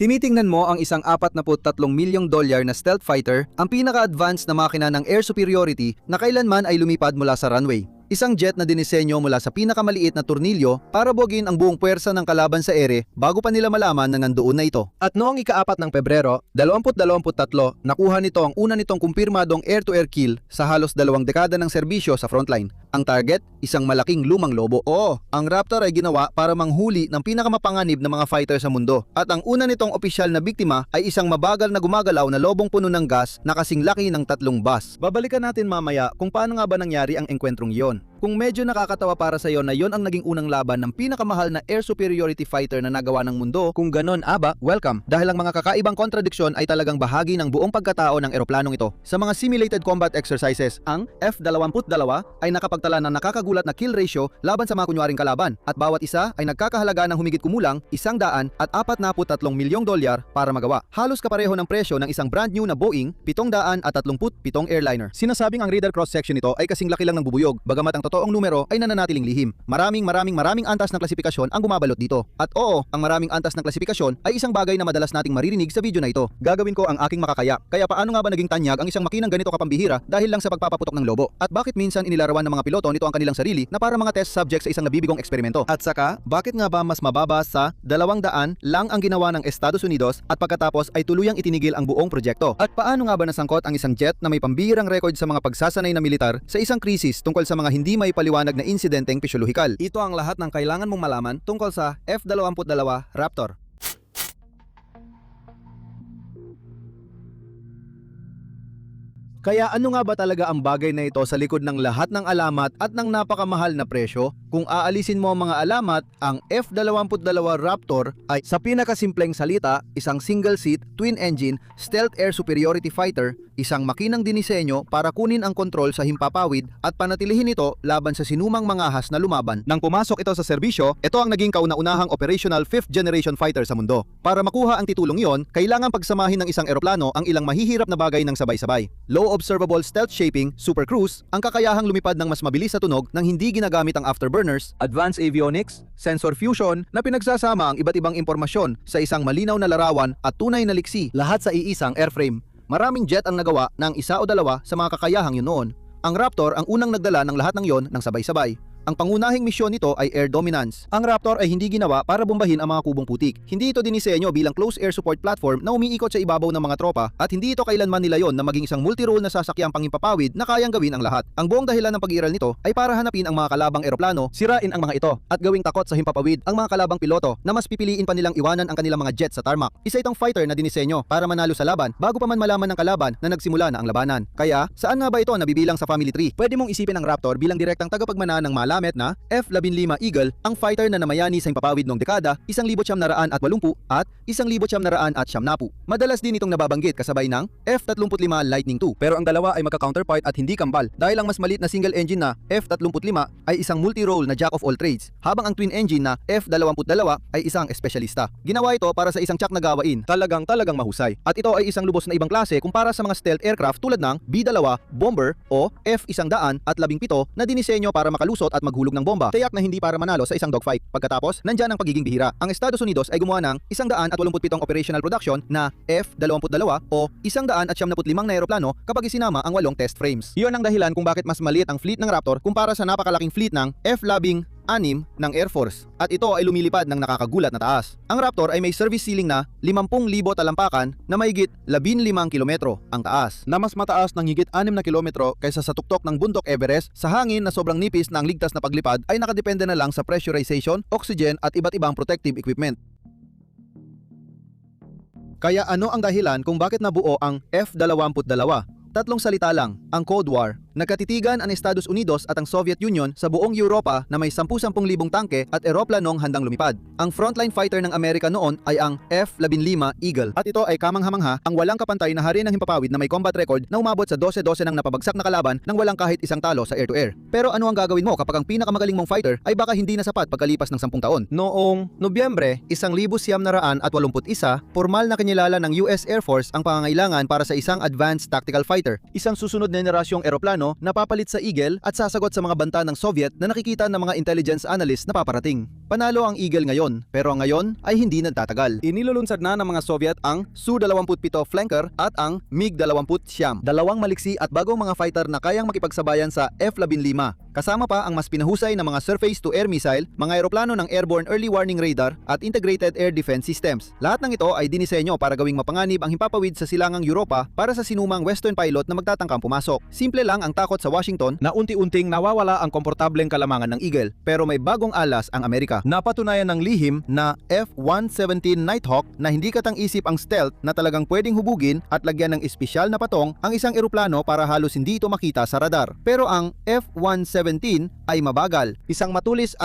Tinitingnan mo ang isang $43 milyong na stealth fighter, ang pinaka-advanced na makina ng air superiority na kailanman ay lumipad mula sa runway. Isang jet na dinisenyo mula sa pinakamaliit na tornilyo para bugin ang buong puwersa ng kalaban sa ere bago pa nila malaman na nandoon na ito. At noong ika-4 ng Pebrero, 2023, nakuha nito ang una nitong kumpirmadong air-to-air kill sa halos 2 dekada ng serbisyo sa frontline. Ang target, isang malaking lumang lobo. Oo, ang Raptor ay ginawa para manghuli ng pinakamapanganib na mga fighter sa mundo. At ang una nitong opisyal na biktima ay isang mabagal na gumagalaw na lobong puno ng gas na kasing laki ng 3 bus. Babalikan natin mamaya kung paano nga ba nangyari ang engkwentrong iyon. Kung medyo nakakatawa para sa iyo na yon ang naging unang laban ng pinakamahal na air superiority fighter na nagawa ng mundo, kung ganon aba, welcome. Dahil ang mga kakaibang kontradiksyon ay talagang bahagi ng buong pagkatao ng eroplanong ito. Sa mga simulated combat exercises, ang F-22 ay nakapagtala ng nakakagulat na kill ratio laban sa mga kunwaring kalaban at bawat isa ay nagkakahalaga ng humigit kumulang $143 milyong para magawa. Halos kapareho ng presyo ng isang brand new na Boeing 737 airliner. Sinasabing ang radar cross-section nito ay kasing laki lang ng bubuyog, bagamat ang totoong numero ay nananatiling lihim. Maraming antas ng klasifikasyon ang bumabalot dito. At oo, ang maraming antas ng klasifikasyon ay isang bagay na madalas nating maririnig sa video na ito. Gagawin ko ang aking makakaya. Kaya paano nga ba naging tanyag ang isang makinang ganito kapambihira dahil lang sa pagpapaputok ng lobo? At bakit minsan inilarawan ng mga piloto nito ang kanilang sarili na para mga test subject sa isang nabibigong eksperimento? At saka, bakit nga ba mas mababa sa 200 lang ang ginawa ng Estados Unidos at pagkatapos ay tuluyang itinigil ang buong proyekto? At paano nga ba nasangkot ang isang jet na may pambihirang record sa mga pagsasanay na militar sa isang krisis tungkol sa mga hindi may paliwanag na insidenteng pisyolohikal? Ito ang lahat ng kailangan mong malaman tungkol sa F-22 Raptor. Kaya ano nga ba talaga ang bagay na ito sa likod ng lahat ng alamat at ng napakamahal na presyo? Kung aalisin mo ang mga alamat, ang F-22 Raptor ay sa pinakasimpleng salita, isang single-seat, twin-engine, stealth air superiority fighter, isang makinang dinisenyo para kunin ang kontrol sa himpapawid at panatilihin ito laban sa sinumang mga ahas na lumaban. Nang pumasok ito sa serbisyo, ito ang naging kauna-unahang operational 5th generation fighter sa mundo. Para makuha ang titulong iyon, kailangan pagsamahin ng isang eroplano ang ilang mahihirap na bagay ng sabay-sabay. Low observable stealth shaping, super cruise, ang kakayahang lumipad ng mas mabilis sa tunog nang hindi ginagamit ang afterburners, advanced avionics, sensor fusion na pinagsasama ang iba't ibang impormasyon sa isang malinaw na larawan at tunay na liksi, lahat sa iisang airframe. Maraming jet ang nagawa ng isa o dalawa sa mga kakayahang yun noon. Ang Raptor ang unang nagdala ng lahat ng yon ng sabay-sabay. Ang pangunahing misyon nito ay air dominance. Ang Raptor ay hindi ginawa para bombahin ang mga kubong putik. Hindi ito dinisenyo bilang close air support platform na umiikot sa ibabaw ng mga tropa at hindi ito kailanman nilayon na maging isang multi-role na sasakyang panghimpapawid na kayang gawin ang lahat. Ang buong dahilan ng pag-iiral nito ay para hanapin ang mga kalabang eroplano, sirain ang mga ito at gawing takot sa himpapawid ang mga kalabang piloto na mas pipiliin pa nilang iwanan ang kanilang mga jet sa tarmac. Isa itong fighter na dinisenyo para manalo sa laban bago pa man malaman ng kalaban na nagsimula na ang labanan. Kaya, saan nga ba ito nabibilang sa family tree? Pwede mong isipin ang Raptor bilang direktang tagapagmana ng malamet na F-15 Eagle, ang fighter na namayani sa himpapawid noong dekada, 1980 at 1990. Madalas din itong nababanggit kasabay ng F-35 Lightning II, pero ang dalawa ay magka-counterpart at hindi kambal dahil ang mas maliit na single engine na F-35 ay isang multi-role na jack of all trades, habang ang twin engine na F-22 ay isang espesyalista. Ginawa ito para sa isang tsak na gawain, talagang mahusay. At ito ay isang lubos na ibang klase kumpara sa mga stealth aircraft tulad ng B-2 Bomber o F-117 na dinisenyo para makalusot at maghulog ng bomba, tiyak na hindi para manalo sa isang dogfight. Pagkatapos, nandyan ang pagiging bihira. Ang Estados Unidos ay gumawa ng 187 operational production na F-22 o 175 na eroplano kapag isinama ang 8 test frames. Iyon ang dahilan kung bakit mas maliit ang fleet ng Raptor kumpara sa napakalaking fleet ng F-16 ng Air Force, at ito ay lumilipad ng nakakagulat na taas. Ang Raptor ay may service ceiling na 50,000 talampakan na mahigit 15 kilometro ang taas, na mas mataas ng higit 6 na kilometro kaysa sa tuktok ng bundok Everest. Sa hangin na sobrang nipis na ang ligtas na paglipad ay nakadepende na lang sa pressurization, oxygen at iba't ibang protective equipment. Kaya ano ang dahilan kung bakit nabuo ang F-22? Tatlong salita lang, ang Cold War. Nagkatitigan ang Estados Unidos at ang Soviet Union sa buong Europa na may 10,000 tangke at eroplanong handang lumipad. Ang frontline fighter ng Amerika noon ay ang F-15 Eagle. At ito ay kamangha-mangha ang walang kapantay na hari ng himpapawid na may combat record na umabot sa 12-12 ng napabagsak na kalaban nang walang kahit isang talo sa air-to-air. Pero ano ang gagawin mo kapag ang pinakamagaling mong fighter ay baka hindi na sapat pagkalipas ng 10 taon? Noong Nobyembre 1981, formal na kinilala ng US Air Force ang pangangailangan para sa isang advanced tactical fighter, isang susunod na henerasyong eroplano na papalit sa Eagle at sasagot sa mga banta ng Soviet na nakikita ng mga intelligence analysts na paparating. Panalo ang Eagle ngayon, pero ngayon ay hindi nagtatagal. Inilulunsad na ng mga Soviet ang Su-27 Flanker at ang MiG-29, dalawang maliksi at bagong mga fighter na kayang makipagsabayan sa F-15. Kasama pa ang mas pinahusay na mga surface-to-air missile, mga eroplano ng airborne early warning radar at integrated air defense systems. Lahat ng ito ay dinisenyo para gawing mapanganib ang himpapawid sa silangang Europa para sa sinumang Western pilot na magtatangkang pumasok. Simple lang ang takot sa Washington na unti-unting nawawala ang komportableng kalamangan ng Eagle, pero may bagong alas ang Amerika. Napatunayan ng lihim na F-117 Nighthawk na hindi katang-isip ang stealth na talagang pwedeng hubugin at lagyan ng espesyal na patong ang isang eroplano para halos hindi ito makita sa radar. Pero ang F-117 ay mabagal, isang matulis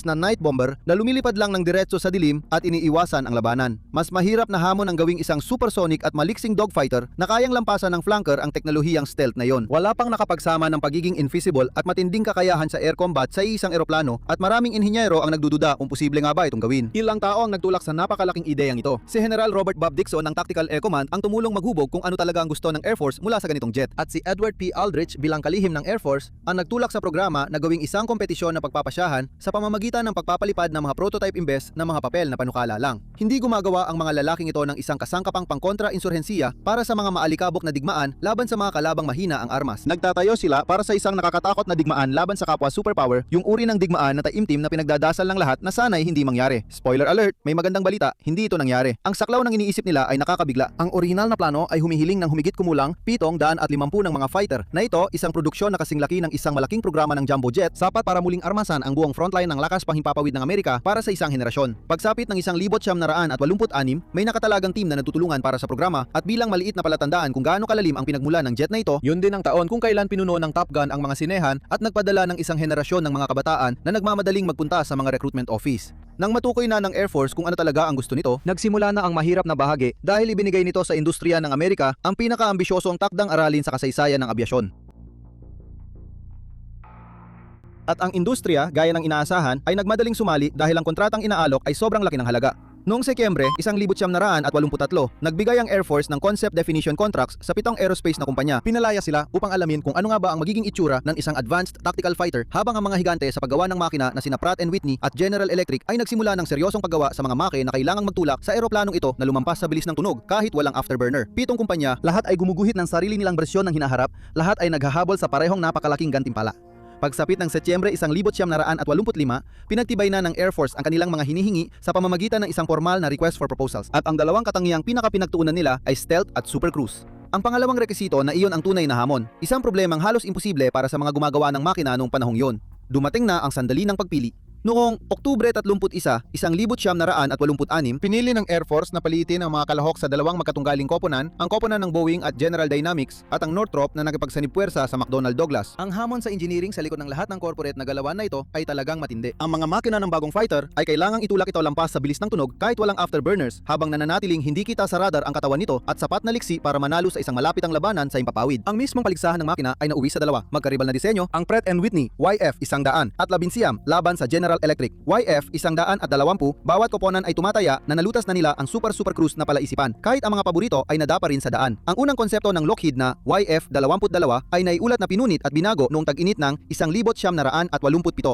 na night bomber na lumilipad lang ng diretso sa dilim at iniiwasan ang labanan. Mas mahirap na hamon ang gawing isang supersonic at maliksing dogfighter na kayang lampasan ng flanker ang teknolohiyang stealth na yon. Wala pang nakapagsama ng pagiging invisible at matinding kakayahan sa air combat sa isang eroplano at maraming inhinyero ang nagdududa kung posible nga ba itong gawin. Ilang tao ang nagtulak sa napakalaking ideyang ito. Si General Robert Bob Dixon ng Tactical Air Command ang tumulong maghubog kung ano talaga ang gusto ng Air Force mula sa ganitong jet. At si Edward P. Aldrich bilang kalihim ng Air Force ang nagtulak sa programa na gawing isang kompetisyon na pagpapasyahan sa pamamagitan ng pagpapalipad ng mga prototype imbes na mga papel na panukala lang. Hindi gumagawa ang mga lalaking ito ng isang kasangkapang pangkontra-insurhensiya para sa mga maalikabok na digmaan laban sa mga kalabang mahina ang armas. Nagtatayo sila para sa isang nakakatakot na digmaan laban sa kapwa superpower, yung uri ng digmaan na taimtim na pinagdadasal ng lahat na sana'y hindi mangyari. Spoiler alert, may magandang balita, hindi ito nangyari. Ang saklaw ng iniisip nila ay nakakabigla. Ang orihinal na plano ay humihiling ng humigit kumulang 750 ng mga fighter na ito isang produksyon na kasing laki ng isang malaking programa ng jumbo jet, sapat para muling armasan ang buong frontline ng lakas panghimpapawid ng Amerika para sa isang henerasyon. Pagsapit ng 1,986, may nakatalagang team na natutulungan para sa programa at bilang maliit na palatandaan kung gaano kalalim ang pinagmulan ng jet na ito, yun din ang taon kung kailan pinuno ng Top Gun ang mga sinehan at nagpadala ng isang henerasyon ng mga kabataan na nagmamadaling magpunta sa mga recruitment office. Nang matukoy na ng Air Force kung ano talaga ang gusto nito, nagsimula na ang mahirap na bahagi dahil ibinigay nito sa industriya ng Amerika ang pinaka-ambisyosong takdang aralin sa kasaysayan ng abyasyon. At ang industriya, gaya ng inaasahan, ay nagmadaling sumali dahil ang kontratang inaalok ay sobrang laki ng halaga. Noong Setyembre, 1983, nagbigay ang Air Force ng concept definition contracts sa 7 aerospace na kumpanya. Pinalaya sila upang alamin kung ano nga ba ang magiging itsura ng isang advanced tactical fighter habang ang mga higante sa paggawa ng makina na sina Pratt & Whitney at General Electric ay nagsimula ng seryosong paggawa sa mga make na kailangang magtulak sa eroplanong ito na lumampas sa bilis ng tunog kahit walang afterburner. 7 kumpanya, lahat ay gumuguhit ng sarili nilang bersyon ng hinaharap, lahat ay naghahabol sa parehong napakalaking gantimpala. Pagsapit ng Setyembre 1985, pinagtibay na ng Air Force ang kanilang mga hinihingi sa pamamagitan ng isang formal na request for proposals. At ang dalawang katangiang pinakapinagtuunan nila ay stealth at super cruise. Ang pangalawang rekisito na iyon ang tunay na hamon, isang problemang halos imposible para sa mga gumagawa ng makina noong panahong yon. Dumating na ang sandali ng pagpili. Noong Oktubre 31, 1986, pinili ng Air Force na palitin ang mga kalahok sa dalawang magkatunggaling koponan, ang koponan ng Boeing at General Dynamics at ang Northrop na nakipagsanib-puwersa sa McDonnell Douglas. Ang hamon sa engineering sa likod ng lahat ng corporate na galawan na ito ay talagang matindi. Ang mga makina ng bagong fighter ay kailangang itulak ito lampas sa bilis ng tunog kahit walang afterburners habang nananatiling hindi kita sa radar ang katawan nito at sapat na liksi para manalo sa isang malapitang labanan sa himpapawid. Ang mismong paligsahan ng makina ay nauwi sa dalawa. Magkaribal na disenyo, ang Pratt & Whitney YF-100 at Labinsiam laban sa General Electric YF-120, bawat koponan ay tumataya na nalutas na nila ang super cruise na palaisipan kahit ang mga paborito ay nadapa rin sa daan. Ang unang konsepto ng Lockheed na YF-22 ay naiulat na pinunit at binago noong tag-init ng 1987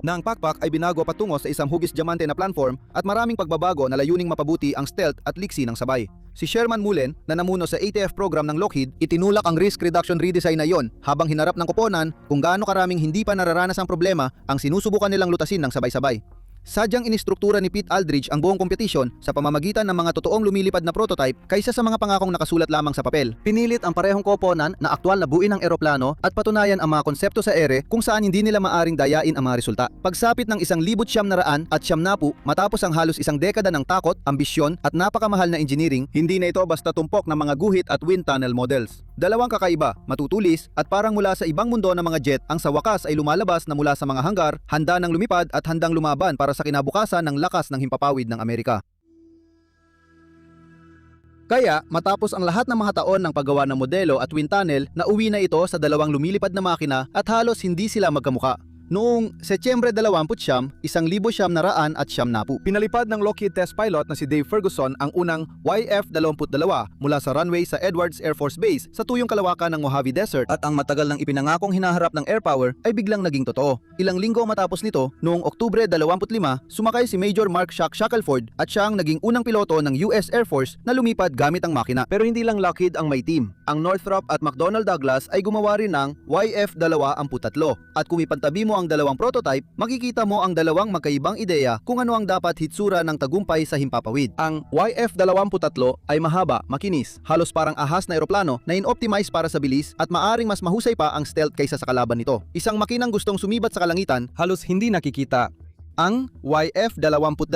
na ang pakpak ay binago patungo sa isang hugis diamante na platform at maraming pagbabago na layuning mapabuti ang stealth at liksi ng sabay. Si Sherman Mullen na namuno sa ATF program ng Lockheed itinulak ang risk reduction redesign na yon habang hinarap ng koponan kung gaano karaming hindi pa nararanas ang problema ang sinusubukan nilang lutasin ng sabay-sabay. Sadyang inistruktura ni Pete Aldrich ang buong kompetisyon sa pamamagitan ng mga totoong lumilipad na prototype kaysa sa mga pangakong nakasulat lamang sa papel. Pinilit ang parehong koponan na aktwal na buuin ang eroplano at patunayan ang mga konsepto sa ere kung saan hindi nila maaring dayain ang mga resulta. Pagsapit ng 1990 matapos ang halos isang dekada ng takot, ambisyon at napakamahal na engineering, hindi na ito basta tumpok ng mga guhit at wind tunnel models. Dalawang kakaiba, matutulis at parang mula sa ibang mundo ng mga jet ang sa wakas ay lumalabas na mula sa mga hanggar, handa ng lumipad at handang lumaban para sa kinabukasan ng lakas ng himpapawid ng Amerika. Kaya matapos ang lahat ng mga taon ng paggawa ng modelo at wind tunnel, nauwi na ito sa dalawang lumilipad na makina at halos hindi sila magkamukha. Noong Setyembre 29, 1970. Pinalipad ng Lockheed test pilot na si Dave Ferguson ang unang YF-22 mula sa runway sa Edwards Air Force Base sa tuyong kalawakan ng Mojave Desert, at ang matagal nang ipinangakong hinaharap ng air power ay biglang naging totoo. Ilang linggo matapos nito, noong Oktubre 25, sumakay si Major Mark Shack Shackelford at siya ang naging unang piloto ng US Air Force na lumipad gamit ang makina. Pero hindi lang Lockheed ang may team. Ang Northrop at McDonnell Douglas ay gumawa rin ng YF-23, at kung ipantabi mo ang dalawang prototype, makikita mo ang dalawang magkaibang ideya kung ano ang dapat hitsura ng tagumpay sa himpapawid. Ang YF-23 ay mahaba, makinis, halos parang ahas na eroplano na in-optimize para sa bilis at maaring mas mahusay pa ang stealth kaysa sa kalaban nito. Isang makinang gustong sumibat sa kalangitan, halos hindi nakikita. Ang YF-22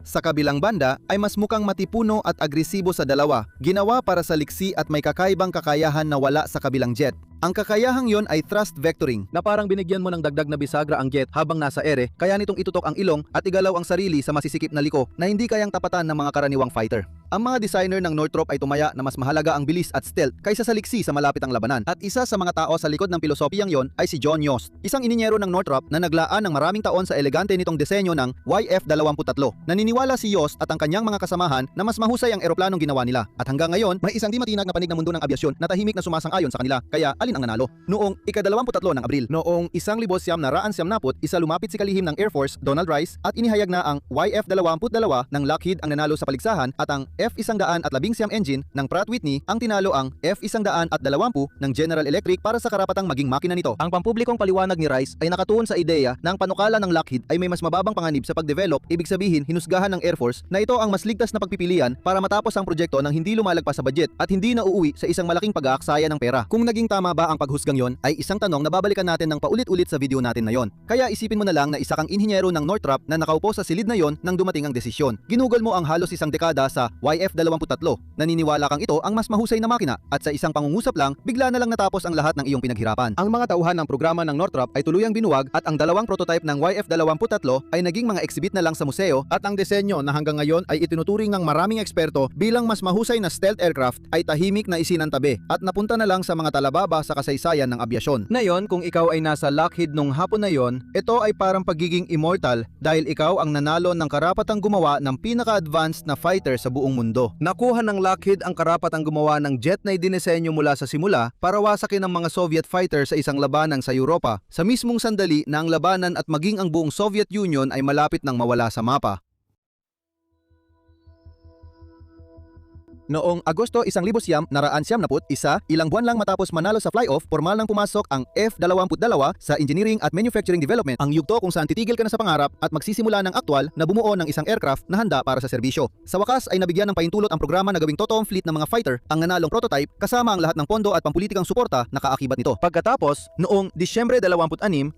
sa kabilang banda ay mas mukhang matipuno at agresibo sa dalawa, ginawa para sa liksi at may kakaibang kakayahan na wala sa kabilang jet. Ang kakayahang yon ay thrust vectoring, na parang binigyan mo ng dagdag na bisagra ang jet habang nasa ere, kaya nitong itutok ang ilong at igalaw ang sarili sa masisikip na liko na hindi kayang tapatan ng mga karaniwang fighter. Ang mga designer ng Northrop ay tumaya na mas mahalaga ang bilis at stealth kaysa sa liksi sa malapitang labanan. At isa sa mga tao sa likod ng pilosopiyang yon ay si John Yost, isang ininyero ng Northrop na naglaan ng maraming taon sa elegante nitong disenyo ng YF-23. Naniniwala si Yost at ang kanyang mga kasamahan na mas mahusay ang eroplanong ginawa nila. At hanggang ngayon, may isang di matinag na panig ng mundo ng abyasyon na tahimik na sumasang-ayon sa kanila. Kaya alin ang nanalo? Noong ika-23 ng Abril, noong 1970, isa lumapit si kalihim ng Air Force, Donald Rice, at inihayag na ang YF-22 ng Lockheed ang nanalo sa paligsahan at ang F-119 engine ng Pratt Whitney ang tinalo ang F-120 ng General Electric para sa karapatang maging makina nito. Ang pampublikong paliwanag ni Rice ay nakatuon sa ideya na ang panukala ng Lockheed ay may mas mababang panganib sa pagdevelop, ibig sabihin hinusgahan ng Air Force na ito ang mas ligtas na pagpipilian para matapos ang proyekto nang hindi lumalagpas sa budget at hindi na uuwi sa isang malaking pag-aaksaya ng pera. Kung naging tama ba ang paghusgang yon ay isang tanong na babalikan natin ng paulit-ulit sa video natin na yon. Kaya isipin mo na lang na isa kang inhinyero ng Northrop na nakaupo sa silid na yon nang dumating ang desisyon. Ginugol mo ang halos isang dekada sa YF-23. Naniniwala kang ito ang mas mahusay na makina at sa isang pangungusap lang, bigla na lang natapos ang lahat ng iyong pinaghirapan. Ang mga tauhan ng programa ng Northrop ay tuluyang binuwag at ang dalawang prototype ng YF-23 ay naging mga exhibit na lang sa museo, at ang disenyo na hanggang ngayon ay itinuturing ng maraming eksperto bilang mas mahusay na stealth aircraft ay tahimik na isinantabi at napunta na lang sa mga talababa sa kasaysayan ng abyasyon. Ngayon, kung ikaw ay nasa Lockheed nung hapon na yon, ito ay parang pagiging immortal dahil ikaw ang nanalo ng karapatang gumawa ng pinaka-advanced na fighter sa buong mundo. Nakuha ng Lockheed ang karapatang gumawa ng jet na idinisenyo mula sa simula para wasakin ang mga Soviet fighter sa isang labanan sa Europa, sa mismong sandali na ang labanan at maging ang buong Soviet Union ay malapit nang mawala sa mapa. Noong Agosto 1971, ilang buwan lang matapos manalo sa fly-off, formal nang pumasok ang F-22 sa Engineering at Manufacturing Development, ang yugto kung saan titigil ka na sa pangarap at magsisimula ng aktwal na bumuo ng isang aircraft na handa para sa serbisyo. Sa wakas ay nabigyan ng paintulot ang programa na gawing totoong fleet ng mga fighter, ang nanalong prototype kasama ang lahat ng pondo at pampulitikang suporta na kaakibat nito. Pagkatapos, noong Disyembre 26, 1971,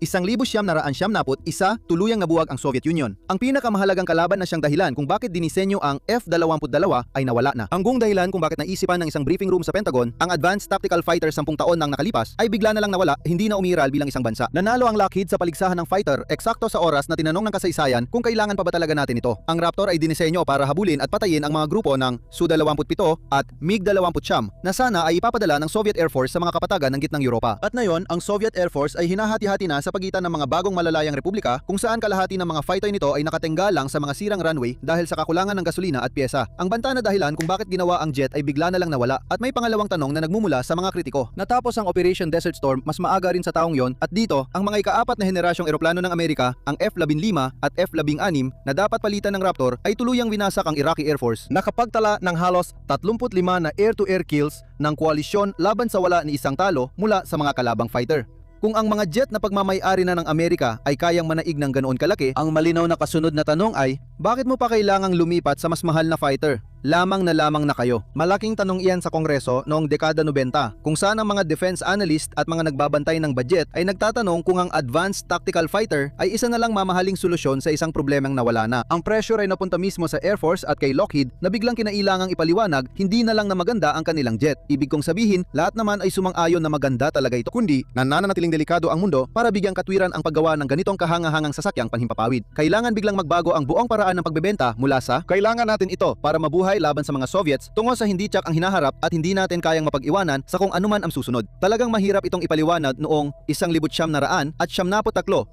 tuluyang nabuwag ang Soviet Union. Ang pinakamahalagang kalaban na siyang dahilan kung bakit dinisenyo ang F-22 ay nawala na. Ang dahilan kung bakit naisipan ng isang briefing room sa Pentagon ang Advanced Tactical Fighter 10 taon nang nakalipas ay bigla na lang nawala, hindi na umiral bilang isang bansa. Nanalo ang Lockheed sa paligsahan ng fighter eksakto sa oras na tinanong ng kasaysayan kung kailangan pa ba talaga natin ito. Ang Raptor ay dinisenyo para habulin at patayin ang mga grupo ng Su-27 at MiG-29 na sana ay ipapadala ng Soviet Air Force sa mga kapatagan ng gitnang Europa. At ngayon, ang Soviet Air Force ay hinahati-hati na sa pagitan ng mga bagong malalayang republika kung saan kalahati ng mga fighter nito ay nakatengga lang sa mga sirang runway dahil sa kakulangan ng gasolina at pyesa. Ang banta na dahilan kung bakit ginawa ang jet ay bigla na lang nawala, at may pangalawang tanong na nagmumula sa mga kritiko. Natapos ang Operation Desert Storm mas maaga rin sa taong yon, at dito ang mga ika-4 na henerasyong eroplano ng Amerika, ang F-15 at F-16 na dapat palitan ng Raptor ay tuluyang winasak ang Iraqi Air Force. Nakapagtala ng halos 35 na air-to-air kills ng koalisyon laban sa wala ni isang talo mula sa mga kalabang fighter. Kung ang mga jet na pagmamay-ari na ng Amerika ay kayang manaig ng ganoon kalaki, ang malinaw na kasunod na tanong ay, bakit mo pa kailangang lumipat sa mas mahal na fighter? Lamang na kayo. Malaking tanong iyan sa Kongreso noong dekada 90, kung saan ang mga defense analyst at mga nagbabantay ng budget ay nagtatanong kung ang Advanced Tactical Fighter ay isa na lang mamahaling solusyon sa isang problemang nawala na. Ang pressure ay napunta mismo sa Air Force at kay Lockheed na biglang kinailangang ipaliwanag hindi na lang na maganda ang kanilang jet. Ibig kong sabihin, lahat naman ay sumang-ayon na maganda talaga ito, kundi nananatiling delikado ang mundo para bigyang katwiran ang paggawa ng ganitong kahangahangang sasakyang panhimpapawid. Kailangan biglang magbago ang buong paraan paraan ng pagbebenta mula sa kailangan natin ito para mabuhay laban sa mga Soviets tungo sa hindi tiyak ang hinaharap at hindi natin kayang mapag-iwanan sa kung anuman ang susunod. Talagang mahirap itong ipaliwanag noong 1973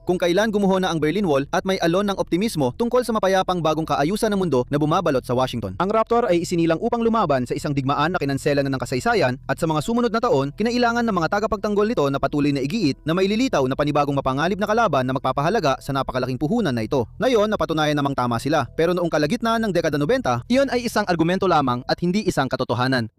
kung kailan gumuho na ang Berlin Wall at may alon ng optimismo tungkol sa mapayapang bagong kaayusan ng mundo na bumabalot sa Washington. Ang Raptor ay isinilang upang lumaban sa isang digmaan na kinanselan na ng kasaysayan at sa mga sumunod na taon, kinailangan ng mga tagapagtanggol nito na patuloy na igiit na maililitaw na panibagong mapanganib na kalaban na magpapahalaga sa napakalaking puhunan na ito. Ngayon, napatunayan namang tama sila. Pero noong kalagitnaan ng dekada 90, iyon ay isang argumento lamang at hindi isang katotohanan.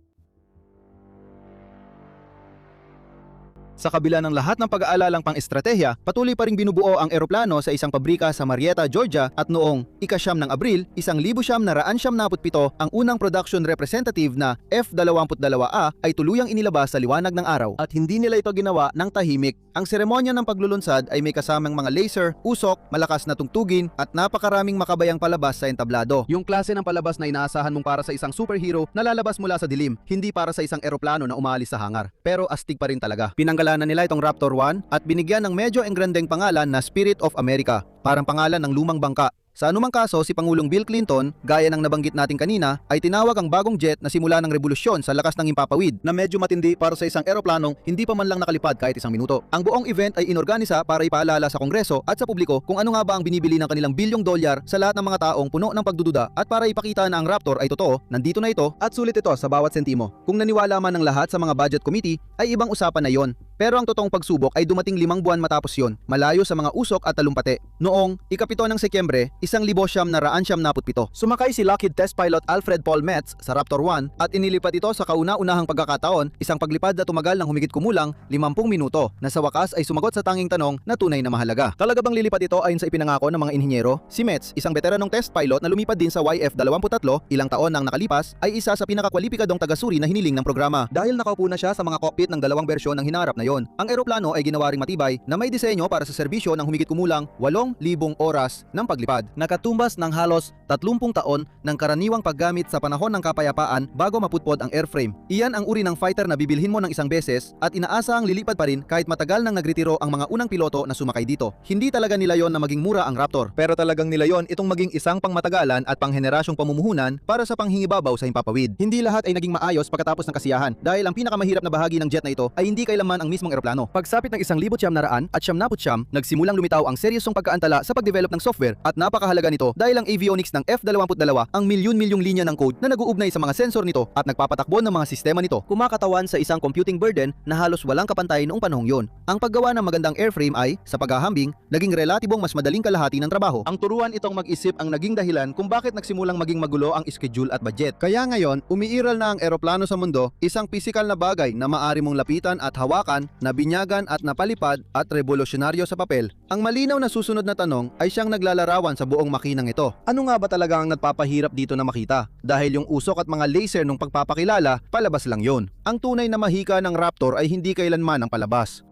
Sa kabila ng lahat ng pag-aalalang pang-estratehiya, patuloy pa ring binubuo ang eroplano sa isang pabrika sa Marietta, Georgia at noong ika-9 ng Abril, 1977 ang unang production representative na F-22A ay tuluyang inilabas sa liwanag ng araw at hindi nila ito ginawa ng tahimik. Ang seremonya ng paglulunsad ay may kasamang mga laser, usok, malakas na tugtugin at napakaraming makabayang palabas sa entablado. Yung klase ng palabas na inaasahan mong para sa isang superhero na lalabas mula sa dilim, hindi para sa isang eroplano na umaalis sa hangar. Pero astig pa rin talaga. Pinanggalanan nila itong Raptor 1 at binigyan ng medyo engrandeng pangalan na Spirit of America, parang pangalan ng lumang bangka. Sa anumang kaso, si Pangulong Bill Clinton, gaya ng nabanggit natin kanina, ay tinawag ang bagong jet na simula ng revolusyon sa lakas ng impapawid na medyo matindi para sa isang eroplanong hindi pa man lang nakalipad kahit isang minuto. Ang buong event ay inorganisa para ipaalala sa Kongreso at sa publiko kung ano nga ba ang binibili ng kanilang bilyong dolyar sa lahat ng mga taong puno ng pagdududa at para ipakita na ang Raptor ay totoo, nandito na ito at sulit ito sa bawat sentimo. Kung naniwala man ng lahat sa mga budget committee ay ibang usapan na yon. Pero ang totoong pagsubok ay dumating 5 buwan matapos yon, malayo sa mga usok at talumpati. Noong ika-7 ng Setyembre, 1977, sumakay si Lockheed test pilot Alfred Paul Metz sa Raptor 1 at inilipat ito sa kauna-unahang pagkakataon, isang paglipad na tumagal ng humigit kumulang 50 minuto, na sa wakas ay sumagot sa tanging tanong na tunay na mahalaga. Talaga bang lilipat ito ayon sa ipinangako ng mga inhinyero? Si Metz, isang veteranong test pilot na lumipad din sa YF-23 ilang taon nang nakalipas, ay isa sa pinakakwalipikadong tagasuri na hiniling ng programa dahil nakaupo na siya sa mga cockpit ng dalawang bersyon ng hinarap na yon. Ang eroplano ay ginawa ring matibay na may disenyo para sa serbisyo ng humigit kumulang 8,000 oras ng paglipad. Nakatumbas ng halos 30 taon ng karaniwang paggamit sa panahon ng kapayapaan bago maputpod ang airframe. Iyan ang uri ng fighter na bibilhin mo ng isang beses at inaasahang lilipad pa rin kahit matagal nang nagretiro ang mga unang piloto na sumakay dito. Hindi talaga nila yon na maging mura ang Raptor, pero talagang nila yon itong maging isang pangmatagalan at panghenerasyong pamumuhunan para sa panghingibabaw sa himpapawid. Hindi lahat ay naging maayos pagkatapos ng kasiyahan dahil ang pinakamahirap na bahagi ng jet na ito ay hindi kailanman ang mismong eroplano. Pagsapit ng 1900 at 1999, nagsimulang lumitaw ang seryosong pagkaantala sa pagdevelop ng software at napakahalaga nito dahil ang avionics ng F-22 ang milyon-milyong linya ng code na nag-uugnay sa mga sensor nito at nagpapatakbo ng mga sistema nito, kumakatawan sa isang computing burden na halos walang kapantay noong panahong yon. Ang paggawa ng magandang airframe ay, sa paghahambing, naging relatibong mas madaling kalahati ng trabaho. Ang turuan itong mag-isip ang naging dahilan kung bakit nagsimulang maging magulo ang schedule at budget. Kaya ngayon, umiiral na ang eroplano sa mundo, isang pisikal na bagay na maaari mong lapitan at hawakan, na binyagan at napalipad at revolusyonaryo sa papel. Ang malinaw na susunod na tanong ay siyang naglalarawan sa buong makinang ito. Ano nga ba talaga ang nagpapahirap dito na makita? Dahil yung usok at mga laser nung pagpapakilala, palabas lang yon. Ang tunay na mahika ng Raptor ay hindi kailanman ang palabas.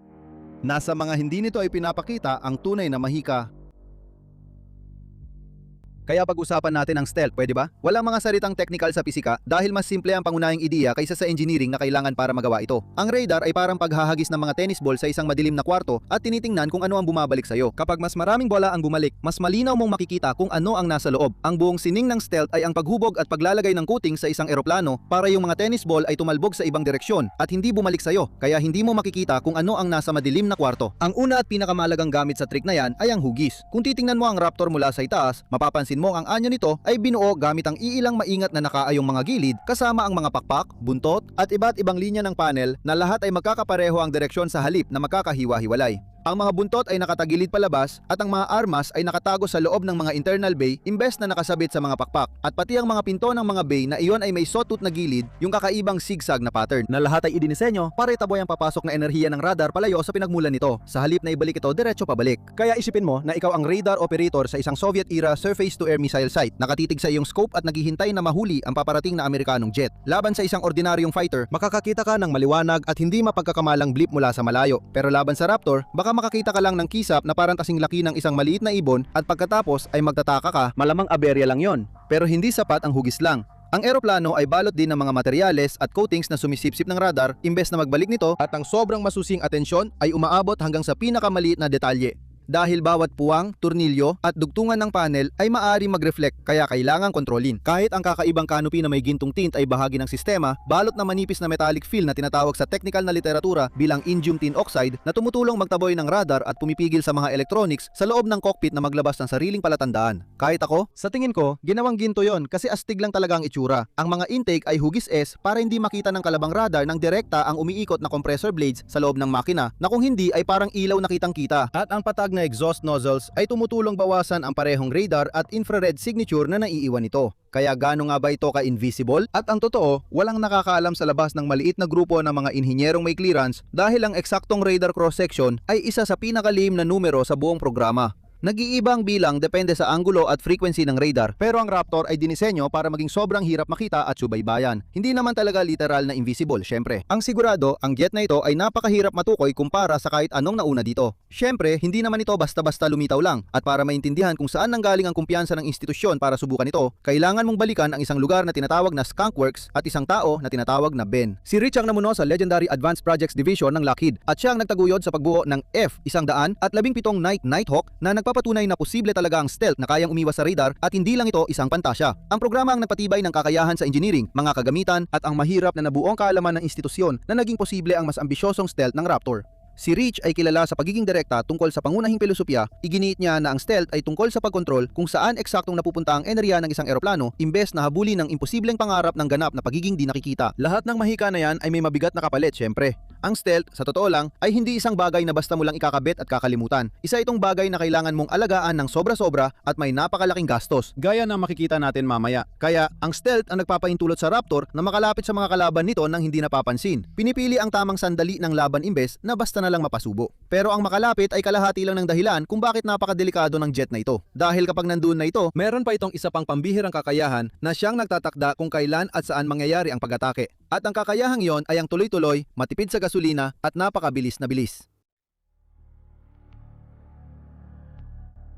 Nasa mga hindi nito ay pinapakita ang tunay na mahika. Kaya pag-usapan natin ang stealth, pwede ba? Walang mga salitang technical sa pisika dahil mas simple ang pangunahing ideya kaysa sa engineering na kailangan para magawa ito. Ang radar ay parang paghahagis ng mga tennis ball sa isang madilim na kwarto at tinitingnan kung ano ang bumabalik sa'yo. Kapag mas maraming bola ang bumalik, mas malinaw mong makikita kung ano ang nasa loob. Ang buong sining ng stealth ay ang paghubog at paglalagay ng coating sa isang eroplano para yung mga tennis ball ay tumalbog sa ibang direksyon at hindi bumalik sa'yo, kaya hindi mo makikita kung ano ang nasa madilim na kwarto. Ang una at pinakamalagang gamit sa trick na yan ay ang hugis. Kung titingnan mo ang Raptor mula sa itaas, mapapansin mo ang anyo nito ay binuo gamit ang iilang maingat na nakaayong mga gilid kasama ang mga pakpak, buntot at iba't ibang linya ng panel na lahat ay magkakapareho ang direksyon sa halip na magkakahiwa-hiwalay. Ang mga buntot ay nakatagilid palabas at ang mga armas ay nakatago sa loob ng mga internal bay imbes na nakasabit sa mga pakpak. At pati ang mga pinto ng mga bay na iyon ay may sawtooth na gilid, yung kakaibang zigzag na pattern na lahat ay idinisenyo para itaboy ang papasok na enerhiya ng radar palayo sa pinagmulan nito. Sa halip na ibalik ito diretso pabalik. Kaya isipin mo na ikaw ang radar operator sa isang Soviet-era surface-to-air missile site. Nakatitig sa iyong scope at naghihintay na mahuli ang paparating na Amerikanong jet. Laban sa isang ordinaryong fighter, makakakita ka ng maliwanag at hindi mapagkakamalang blip mula sa malayo. Pero laban sa Raptor, baka makakita ka lang ng kisap na parang kasing laki ng isang maliit na ibon at pagkatapos ay magtataka ka, malamang aberya lang yon. Pero hindi sapat ang hugis lang. Ang eroplano ay balot din ng mga materyales at coatings na sumisipsip ng radar imbes na magbalik nito at ang sobrang masusing atensyon ay umaabot hanggang sa pinakamaliit na detalye. dahil bawat puwang, turnilyo at dugtungan ng panel ay maaari mag-reflect kaya kailangang kontrolin. Kahit ang kakaibang canopy na may gintong tint ay bahagi ng sistema, balot na manipis na metallic fill na tinatawag sa technical na literatura bilang indium tin oxide na tumutulong magtaboy ng radar at pumipigil sa mga electronics sa loob ng cockpit na maglabas ng sariling palatandaan. Kahit ako, sa tingin ko, ginawang ginto yon kasi astig lang talaga ang itsura. Ang mga intake ay hugis S para hindi makita ng kalabang radar ng direkta ang umiikot na compressor blades sa loob ng makina na kung hindi ay parang ilaw na kitang-kita. At ang patag na exhaust nozzles ay tumutulong bawasan ang parehong radar at infrared signature na naiiwan nito. Kaya gaano nga ba ito ka-invisible? At ang totoo, walang nakakaalam sa labas ng maliit na grupo ng mga inhinyerong may clearance dahil ang eksaktong radar cross-section ay isa sa pinakalihim na numero sa buong programa. Nag-iiba ang bilang depende sa anggulo at frequency ng radar, pero ang Raptor ay dinisenyo para maging sobrang hirap makita at subaybayan. Hindi naman talaga literal na invisible, syempre. Ang sigurado, ang jet na ito ay napakahirap matukoy kumpara sa kahit anong nauna dito. Syempre, hindi naman ito basta-basta lumitaw lang, at para maintindihan kung saan nanggaling ang kumpiyansa ng institusyon para subukan ito, kailangan mong balikan ang isang lugar na tinatawag na Skunkworks at isang tao na tinatawag na Ben. Si Rich ang namuno sa legendary Advanced Projects Division ng Lockheed at siya ang nagtaguyod sa pagbuo ng F-100 at 17 Nighthawk na nagpapatunay na posible talaga ang stealth na kayang umiwas sa radar at hindi lang ito isang pantasya. Ang programa ang nagpatibay ng kakayahan sa engineering, mga kagamitan at ang mahirap na nabuong kaalaman ng institusyon na naging posible ang mas ambisyosong stealth ng Raptor. Si Rich ay kilala sa pagiging direkta tungkol sa pangunahing filosofya. Iginiit niya na ang stealth ay tungkol sa pagkontrol kung saan eksaktong napupunta ang enerhiya ng isang eroplano imbes na habulin ng imposibleng pangarap ng ganap na pagiging di nakikita. Lahat ng mahika na yan ay may mabigat na kapalit, syempre. Ang stealth, sa totoo lang, ay hindi isang bagay na basta mo lang ikakabit at kakalimutan. Isa itong bagay na kailangan mong alagaan ng sobra-sobra at may napakalaking gastos, gaya ng makikita natin mamaya. Kaya, ang stealth ang nagpapahintulot sa Raptor na makalapit sa mga kalaban nito nang hindi napapansin. Pinipili ang tamang sandali ng laban imbes na basta na lang mapasubo. Pero ang makalapit ay kalahati lang ng dahilan kung bakit napakadelikado ng jet na ito. Dahil kapag nandoon na ito, meron pa itong isa pang pambihirang kakayahan na siyang nagtatakda kung kailan at saan mangyayari ang pag-atake. At ang kakayahang yon ay ang tuloy-tuloy, matipid sa gasolina at napakabilis na bilis.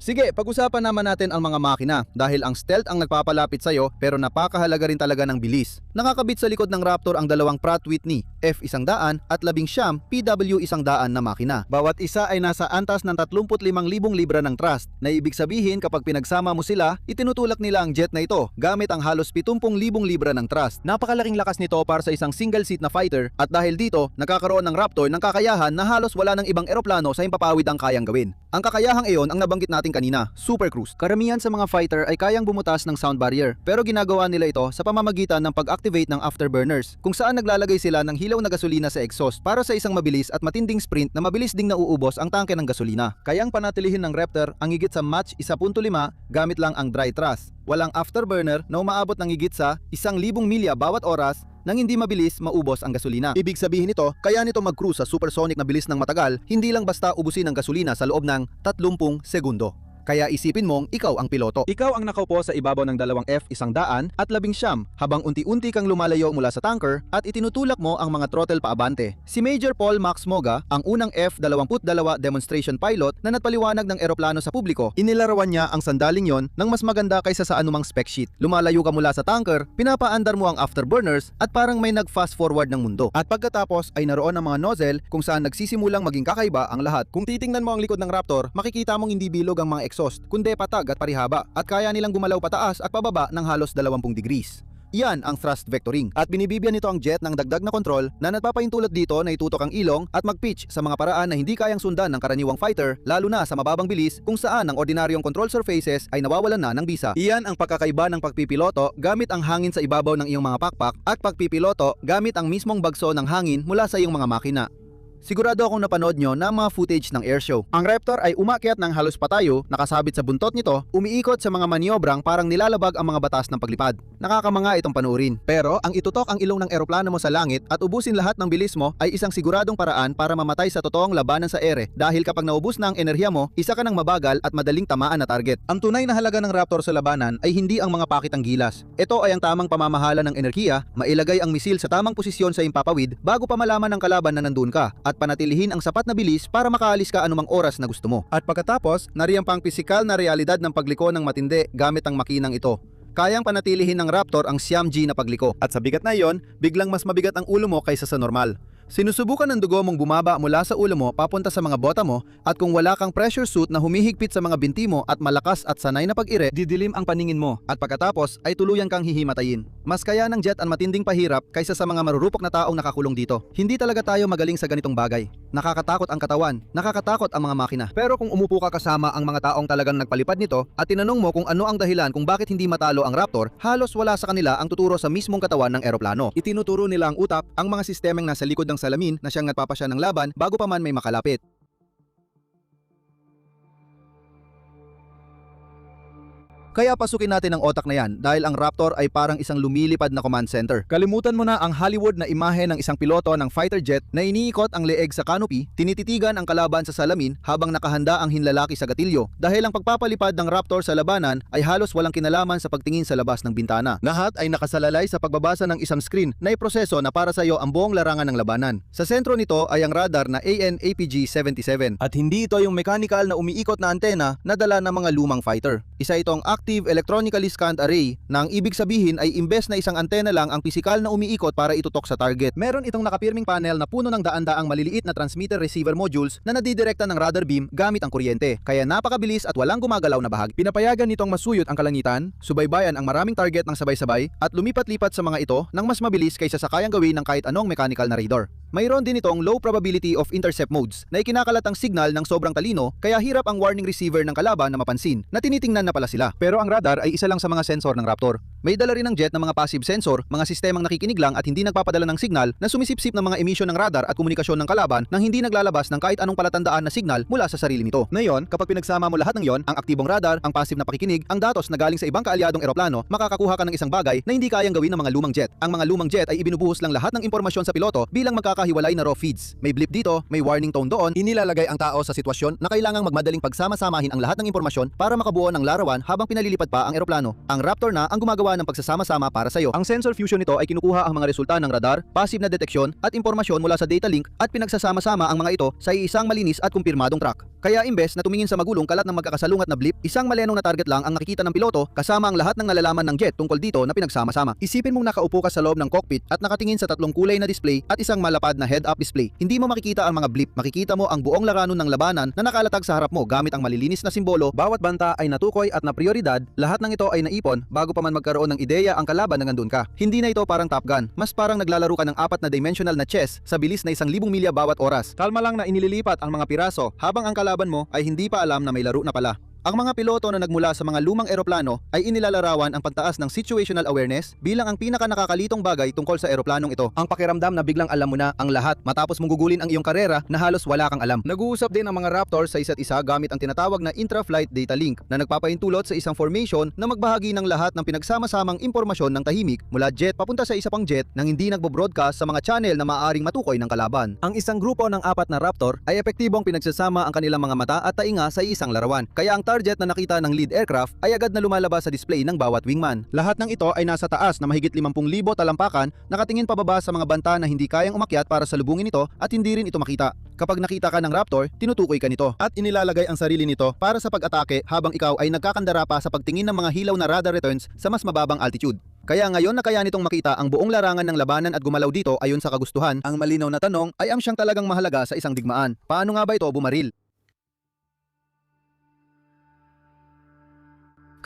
Sige, pag-usapan naman natin ang mga makina dahil ang stealth ang nagpapalapit sa'yo pero napakahalaga rin talaga ng bilis. Nakakabit sa likod ng Raptor ang dalawang Pratt Whitney F-100 at 19 PW-100 na makina. Bawat isa ay nasa antas ng 35,000 libra ng thrust na ibig sabihin kapag pinagsama mo sila, itinutulak nila ang jet na ito gamit ang halos 70,000 libra ng thrust. Napakalaking lakas nito para sa isang single seat na fighter at dahil dito, nagkakaroon ng Raptor ng kakayahan na halos wala ng ibang eroplano sa himpapawid ang kayang gawin. Ang kakayahang iyon ang nabanggit natin kanina, Super Cruise. Karamihan sa mga fighter ay kayang bumutas ng sound barrier pero ginagawa nila ito sa pamamagitan ng pag-activate ng afterburners kung saan naglalagay sila ng hilaw na gasolina sa exhaust para sa isang mabilis at matinding sprint na mabilis ding nauubos ang tangke ng gasolina. Kaya ang panatilihin ng Raptor ang higit sa Mach 1.5 gamit lang ang dry thrust. Walang afterburner na umaabot ng higit sa 1,000 milya bawat oras nang hindi mabilis maubos ang gasolina. Ibig sabihin nito, kaya nito mag-cruise sa supersonic na bilis ng matagal, hindi lang basta ubusin ang gasolina sa loob ng 30 segundo. Kaya isipin mong ikaw ang piloto. Ikaw ang nakaupo sa ibabaw ng dalawang F-100 at 19 habang unti-unti kang lumalayo mula sa tanker at itinutulak mo ang mga throttle paabante. Si Major Paul Max Moga, ang unang F-22 demonstration pilot na nagpaliwanag ng eroplano sa publiko, inilarawan niya ang sandaling yon ng mas maganda kaysa sa anumang spec sheet. Lumalayo ka mula sa tanker, pinapaandar mo ang afterburners at parang may nag-fast forward ng mundo. At pagkatapos ay naroon ang mga nozzle kung saan nagsisimulang maging kakaiba ang lahat. Kung titingnan mo ang likod ng Raptor, makikita mong hindi bilog ang mga exhaust, kundi patag at parihaba at kaya nilang gumalaw pataas at pababa ng halos 20 degrees. Yan ang thrust vectoring at binibigyan nito ang jet ng dagdag na kontrol na nagpapahintulot dito na itutok ang ilong at mag-pitch sa mga paraan na hindi kayang sundan ng karaniwang fighter lalo na sa mababang bilis kung saan ang ordinaryong control surfaces ay nawawalan na ng bisa. Iyan ang pagkakaiba ng pagpipiloto gamit ang hangin sa ibabaw ng iyong mga pakpak at pagpipiloto gamit ang mismong bagso ng hangin mula sa iyong mga makina. Sigurado akong napanood nyo na mga footage ng airshow. Ang Raptor ay umakyat ng halos patayo, nakasabit sa buntot nito, umiikot sa mga maniobrang parang nilalabag ang mga batas ng paglipad. Nakakamanga itong panuorin. Pero ang itutok ang ilong ng eroplano mo sa langit at ubusin lahat ng bilis mo ay isang siguradong paraan para mamatay sa totoong labanan sa ere dahil kapag naubos na ang enerhiya mo, isa ka ng mabagal at madaling tamaan na target. Ang tunay na halaga ng Raptor sa labanan ay hindi ang mga pakitang gilas. Ito ay ang tamang pamamahala ng enerhiya, mailagay ang misil sa tamang posisyon sa impapawid bago pa malaman ng kalaban na nandun ka at panatilihin ang sapat na bilis para makaalis ka anumang oras na gusto mo. At pagkatapos, nariyan pang pisikal na realidad ng pagliko ng matindi gamit ang makinang ito. Kayang panatilihin ng Raptor ang Siam G na pagliko at sa bigat na iyon, biglang mas mabigat ang ulo mo kaysa sa normal. Sinusubukan ng dugo mong bumaba mula sa ulo mo papunta sa mga bota mo, at kung wala kang pressure suit na humihigpit sa mga binti mo at malakas at sanay na pag-ire, didilim ang paningin mo at pagkatapos ay tuluyan kang hihimatayin. Mas kaya ng jet ang matinding pahirap kaysa sa mga marurupok na taong nakakulong dito. Hindi talaga tayo magaling sa ganitong bagay. Nakakatakot ang katawan, nakakatakot ang mga makina. Pero kung umupo ka kasama ang mga taong talagang nagpalipad nito at tinanong mo kung ano ang dahilan kung bakit hindi matalo ang Raptor, halos wala sa kanila ang tuturo sa mismong katawan ng eroplano. Itinuturo nila ang utak, ang mga sistemang nasa likod ng salamin na siyang nagpapasya ng laban bago pa man may makalapit. Kaya pasukin natin ang otak na yan dahil ang Raptor ay parang isang lumilipad na command center. Kalimutan mo na ang Hollywood na imahe ng isang piloto ng fighter jet na iniikot ang leeg sa canopy, tinititigan ang kalaban sa salamin habang nakahanda ang hinlalaki sa gatilyo, dahil ang pagpapalipad ng Raptor sa labanan ay halos walang kinalaman sa pagtingin sa labas ng bintana. Lahat ay nakasalalay sa pagbabasa ng isang screen na iproseso na para sa iyo ang buong larangan ng labanan. Sa sentro nito ay ang radar na AN/APG-77 at hindi ito yung mechanical na umiikot na antena na dala ng mga lumang fighter. Isa itong active electronically scanned array na ang ibig sabihin ay imbes na isang antena lang ang pisikal na umiikot para itutok sa target. Meron itong nakapirming panel na puno ng daan-daang maliliit na transmitter-receiver modules na nadidirekta ng radar beam gamit ang kuryente. Kaya napakabilis at walang gumagalaw na bahagi. Pinapayagan nitong masuyot ang kalangitan, subaybayan ang maraming target ng sabay-sabay at lumipat-lipat sa mga ito nang mas mabilis kaysa sa kayang gawin ng kahit anong mechanical na radar. Mayroon din itong low probability of intercept modes na ikinakalat ang signal ng sobrang talino, kaya hirap ang warning receiver ng kalaban na mapansin na tinitingnan na pala sila. Pero ang radar ay isa lang sa mga sensor ng Raptor. May dala rin ng jet ng mga passive sensor, mga sistemang nakikinig lang at hindi nagpapadala ng signal na sumisipsip ng mga emission ng radar at komunikasyon ng kalaban nang hindi naglalabas ng kahit anong palatandaan na signal mula sa sarili nito. Ngayon, kapag pinagsama mo lahat ng yon, ang aktibong radar, ang passive na pakikinig, ang datos na galing sa ibang kaalyadong eroplano, makakakuha ka ng isang bagay na hindi kayang gawin ng mga lumang jet. Ang mga lumang jet ay ibinubuhos lang lahat ng impormasyon sa piloto bilang magkakahiwalay na raw feeds. May blip dito, may warning tone doon, inilalagay ang tao sa sitwasyon na kailangang magmadaling pagsama-samahin ang lahat ng impormasyon para makabuo ng larawan habang pinalilipad pa ang eroplano. Ang Raptor na ang gumagawa ng pagsasama-sama para sa iyo. Ang sensor fusion nito ay kinukuha ang mga resulta ng radar, passive na deteksyon at impormasyon mula sa data link at pinagsasama-sama ang mga ito sa isang malinis at kumpirmadong track. Kaya imbes na tumingin sa magulong kalat ng magkakasalungat na blip, isang malenong na target lang ang nakikita ng piloto kasama ang lahat ng nalalaman ng jet tungkol dito na pinagsama-sama. Isipin mong nakaupo ka sa loob ng cockpit at nakatingin sa tatlong kulay na display at isang malapad na head-up display. Hindi mo makikita ang mga blip, makikita mo ang buong laranon ng labanan na nakalatag sa harap mo gamit ang malilinis na simbolo. Bawat banta ay natukoy at na prioridad, lahat ng ito ay naipon bago pa man magkaroon ng ideya ang kalaban na nandun ka. Hindi na ito parang Top Gun, mas parang naglalaro ka ng 4 na dimensional na chess sa bilis na 1,000 milya bawat oras. Kalma lang na inililipat ang mga piraso habang ang kalaban mo ay hindi pa alam na may laro na pala. Ang mga piloto na nagmula sa mga lumang eroplano ay inilalarawan ang pagtaas ng situational awareness bilang ang pinaka nakakalitong bagay tungkol sa eroplanong ito. Ang pakiramdam na biglang alam mo na ang lahat matapos mong gugulin ang iyong karera na halos wala kang alam. Nag-uusap din ang mga Raptor sa isa't isa gamit ang tinatawag na intra-flight data link na nagpapahintulot sa isang formation na magbahagi ng lahat ng pinagsama-samang impormasyon ng tahimik mula jet papunta sa isa pang jet nang hindi nagbo-broadcast sa mga channel na maaaring matukoy ng kalaban. Ang isang grupo ng 4 na Raptor ay epektibong pinagsasama ang kanilang mga mata at tainga sa isang larawan. Kaya ang target na nakita ng lead aircraft ay agad na lumalabas sa display ng bawat wingman. Lahat ng ito ay nasa taas na mahigit 50,000 talampakan, nakatingin pababa sa mga banta na hindi kayang umakyat para salubungin ito at hindi rin ito makita. Kapag nakita ka ng Raptor, tinutukoy ka nito at inilalagay ang sarili nito para sa pag-atake habang ikaw ay nagkakandara pa sa pagtingin ng mga hilaw na radar returns sa mas mababang altitude. Kaya ngayon na kaya nitong makita ang buong larangan ng labanan at gumalaw dito ayon sa kagustuhan, ang malinaw na tanong ay siyang talagang mahalaga sa isang digmaan. Paano nga ba ito bumaril?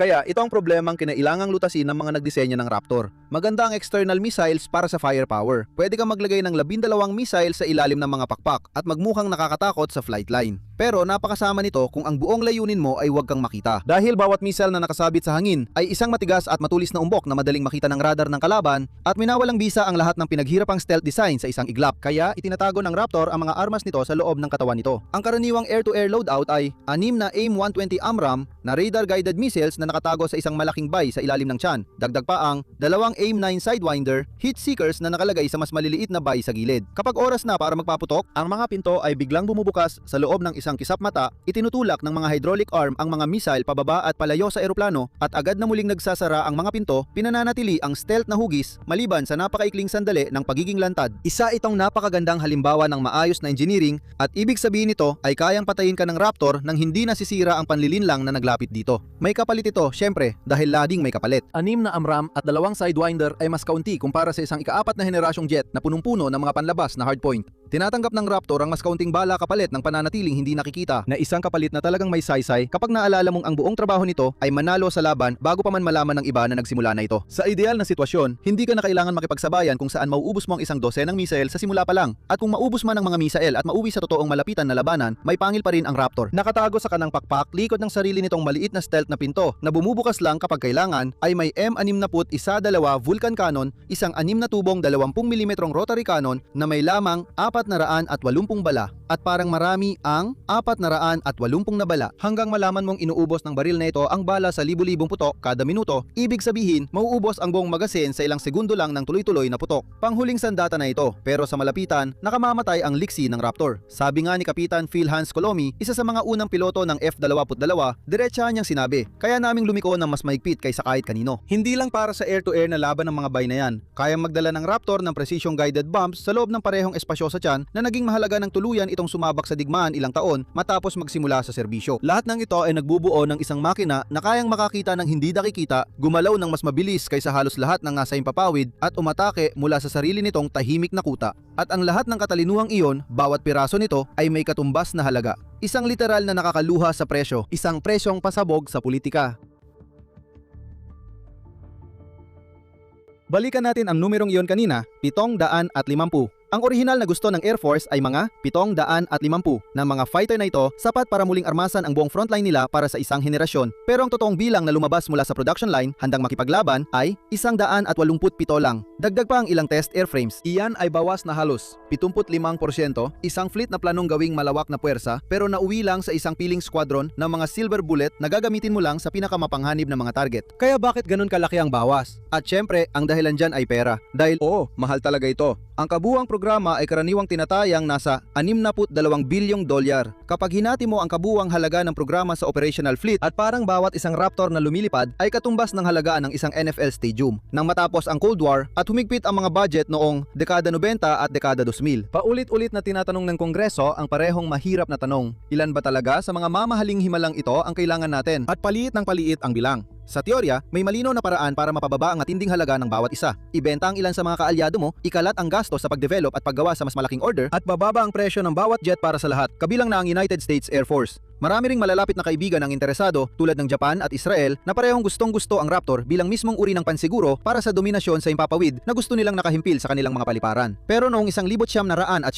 Kaya ito ang problemang kinailangang lutasin ng mga nagdisenyo ng Raptor. Maganda ang external missiles para sa firepower. Pwede kang maglagay ng 12 missiles sa ilalim ng mga pakpak at magmukhang nakakatakot sa flight line. Pero napakasama nito kung ang buong layunin mo ay huwag kang makita. Dahil bawat missile na nakasabit sa hangin ay isang matigas at matulis na umbok na madaling makita ng radar ng kalaban at minawalang bisa ang lahat ng pinaghirapang stealth design sa isang iglap. Kaya itinatago ng Raptor ang mga armas nito sa loob ng katawan nito. Ang karaniwang air-to-air loadout ay 6 na AIM-120 AMRAAM na radar-guided missiles na nakatago sa isang malaking bay sa ilalim ng tiyan. Dagdag pa ang 2 AIM-9 Sidewinder heat seekers na nakalagay sa mas maliliit na bay sa gilid. Kapag oras na para magpaputok, ang mga pinto ay biglang bumubukas sa loob ng isang isang kisap mata, itinutulak ng mga hydraulic arm ang mga missile pababa at palayo sa eroplano at agad na muling nagsasara ang mga pinto, pinananatili ang stealth na hugis maliban sa napakaikling sandali ng pagiging lantad. Isa itong napakagandang halimbawa ng maayos na engineering at ibig sabihin nito ay kayang patayin ka ng Raptor nang hindi nasisira ang panlilinlang na naglapit dito. May kapalit ito, syempre, dahil lading may kapalit. 6 na AMRAAM at 2 Sidewinder ay mas kaunti kumpara sa isang ika-4 na henerasyong jet na punong-puno ng mga panlabas na hardpoint. Tinatanggap ng Raptor ang mas kaunting bala kapalit ng pananatiling hindi nakikita na isang kapalit na talagang may saysay kapag naalala mong ang buong trabaho nito ay manalo sa laban bago pa man malaman ng iba na nagsimula na ito. Sa ideal na sitwasyon, hindi ka na kailangan makipagsabayan kung saan mauubos mo ang isang dosenang missile sa simula pa lang. At kung maubos man ang mga missile at mauwi sa totoong malapitan na labanan, may pangil pa rin ang Raptor. Nakatago sa kanang pakpak likod ng sarili nitong maliit na stealth na pinto na bumubukas lang kapag kailangan ay may M61-2 Vulcan cannon, isang 6 na tubong 20mm rotary cannon na may lamang 480 bala at parang marami ang 480 na bala hanggang malaman mong inuubos ng baril na ito ang bala sa libu-libong putok kada minuto. Ibig sabihin, mauubos ang buong magasin sa ilang segundo lang ng tuloy-tuloy na putok. Panghuling sandata na ito, pero sa malapitan, nakamamatay ang liksi ng Raptor. Sabi nga ni Kapitan Phil Hans Colomi, isa sa mga unang piloto ng F-22, diretsahan niyang sinabi, kaya naming lumiko ng mas mahigpit kaysa kahit kanino. Hindi lang para sa air-to-air na laban ng mga bay na yan, kayang magdala ng Raptor ng precision guided bombs sa loob ng parehong espasyo sa tiyan na naging mahalaga ng tuluyan itong sumabak sa digmaan ilang taon matapos magsimula sa serbisyo. Lahat ng ito ay nagbubuo ng isang makina na kayang makakita ng hindi nakikita, gumalaw ng mas mabilis kaysa halos lahat ng nasa impapawid at umatake mula sa sarili nitong tahimik na kuta. At ang lahat ng katalinuhang iyon, bawat piraso nito ay may katumbas na halaga. Isang literal na nakakaluha sa presyo, isang presyong pasabog sa politika. Balikan natin ang numerong iyon kanina, 750. Ang orihinal na gusto ng Air Force ay mga 750 na mga fighter na ito sapat para muling armasan ang buong frontline nila para sa isang henerasyon. Pero ang totoong bilang na lumabas mula sa production line handang makipaglaban ay 187 lang. Dagdag pa ang ilang test airframes. Iyan ay bawas na halos 75%, isang fleet na planong gawing malawak na puwersa pero nauwi lang sa isang piling squadron ng mga silver bullet na gagamitin mo lang sa pinakamapanghanib na mga target. Kaya bakit ganun kalaki ang bawas? At syempre, ang dahilan dyan ay pera. Dahil mahal talaga ito. Ang kabuuang programa ay karaniwang tinatayang nasa 62 bilyong dolyar. Kapag hinati mo ang kabuuang halaga ng programa sa operational fleet at parang bawat isang Raptor na lumilipad ay katumbas ng halagaan ng isang NFL stadium. Nang matapos ang Cold War at humigpit ang mga budget noong dekada 90 at dekada 2000. Paulit-ulit na tinatanong ng Kongreso ang parehong mahirap na tanong. Ilan ba talaga sa mga mamahaling himalang ito ang kailangan natin? At paliit ng paliit ang bilang. Sa teorya, may malinaw na paraan para mapababa ang matinding halaga ng bawat isa. Ibenta ang ilan sa mga kaalyado mo, ikalat ang gasto sa pagdevelop at paggawa sa mas malaking order, at bababa ang presyo ng bawat jet para sa lahat, kabilang na ang United States Air Force. Marami ring malalapit na kaibigan ang interesado tulad ng Japan at Israel na parehong gustong-gusto ang Raptor bilang mismong uri ng pansiguro para sa dominasyon sa impapawid na gusto nilang nakahimpil sa kanilang mga paliparan. Pero noong 1978,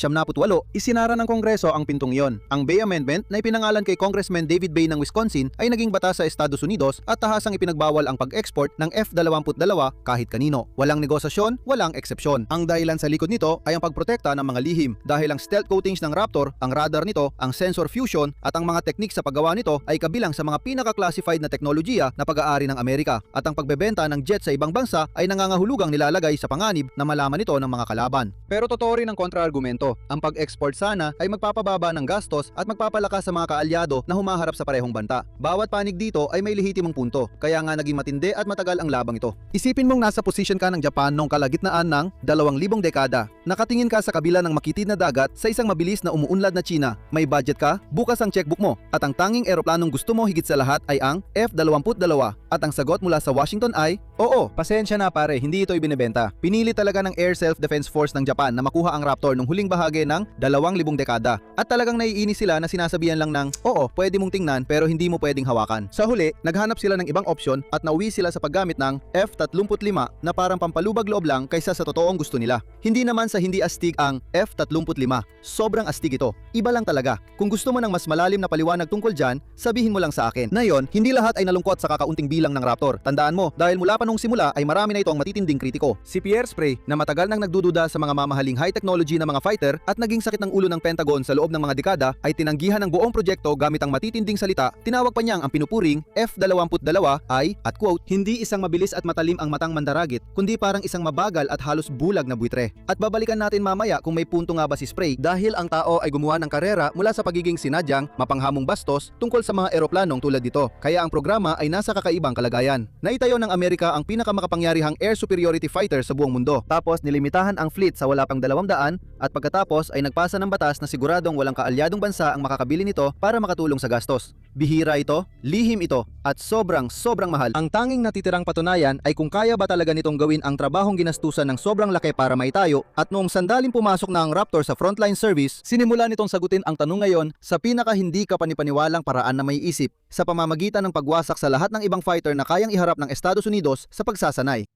isinara ng Kongreso ang pintong iyon. Ang Bay Amendment na ipinangalan kay Congressman David Bay ng Wisconsin ay naging batas sa Estados Unidos at tahasang ipinagbawal ang pag-export ng F-22 kahit kanino. Walang negosasyon, walang eksepsyon. Ang dahilan sa likod nito ay ang pagprotekta ng mga lihim dahil ang stealth coatings ng Raptor, ang radar nito, ang sensor fusion at ang mga teknik sa paggawa nito ay kabilang sa mga pinaka-classified na teknolohiya na pag-aari ng Amerika at ang pagbebenta ng jet sa ibang bansa ay nangangahulugang nilalagay sa panganib na malaman nito ng mga kalaban. Pero totoo rin ang kontra-argumento. Ang pag-export sana ay magpapababa ng gastos at magpapalakas sa mga kaalyado na humaharap sa parehong banta. Bawat panig dito ay may lehitimong punto, kaya nga naging matindi at matagal ang labang ito. Isipin mong nasa posisyon ka ng Japan noong kalagitnaan ng 2,000 dekada. Nakatingin ka sa kabila ng makitid na dagat sa isang mabilis na umuunlad na China. May budget ka, bukas ang checkbook mo. At ang tanging eroplanong gusto mo higit sa lahat ay ang F-22. At ang sagot mula sa Washington ay, oo, pasensya na pare, hindi ito ibinebenta. Pinili talaga ng Air Self-Defense Force ng Japan na makuha ang Raptor nung huling bahagi ng 2,000 dekada. At talagang naiinis sila na sinasabihan lang ng, oo, pwede mong tingnan pero hindi mo pwedeng hawakan. Sa huli, naghanap sila ng ibang opsyon at nauwi sila sa paggamit ng F-35 na parang pampalubag loob lang kaysa sa totoong gusto nila. Hindi naman sa hindi astig ang F-35. Sobrang astig ito. Iba lang talaga. Kung gusto mo ng mas malalim na paliwanag magpaliwanag tungkol dyan, sabihin mo lang sa akin. Ngayon, hindi lahat ay nalungkot sa kakaunting bilang ng Raptor. Tandaan mo, dahil mula pa nung simula ay marami na ito ang matitinding kritiko. Si Pierre Sprey, na matagal nang nagdududa sa mga mamahaling high technology na mga fighter at naging sakit ng ulo ng Pentagon sa loob ng mga dekada, ay tinanggihan ng buong proyekto gamit ang matitinding salita. Tinawag pa niyang ang pinupuring F-22 ay, at quote, hindi isang mabilis at matalim ang matang mandaragit, kundi parang isang mabagal at halos bulag na buitre. At babalikan natin mamaya kung may punto nga ba si Sprey dahil ang tao ay gumawa ng karera mula sa pagiging sinadyang, mapanghamong bastos tungkol sa mga eroplanong tulad dito. Kaya ang programa ay nasa kakaibang kalagayan. Naitayo ng Amerika ang pinakamakapangyarihang air superiority fighter sa buong mundo. Tapos nilimitahan ang fleet sa wala pang 200 at pagkatapos ay nagpasa ng batas na siguradong walang kaalyadong bansa ang makakabili nito para makatulong sa gastos. Bihira ito, lihim ito, at sobrang mahal. Ang tanging natitirang patunayan ay kung kaya ba talaga nitong gawin ang trabahong ginastusan ng sobrang laki para maitayo, at noong sandaling pumasok na ang Raptor sa frontline service, sinimula nitong sagutin ang tanong ngayon sa pinaka hindi kapanipaniwalang paraan na may isip, sa pamamagitan ng pagwasak sa lahat ng ibang fighter na kayang iharap ng Estados Unidos sa pagsasanay.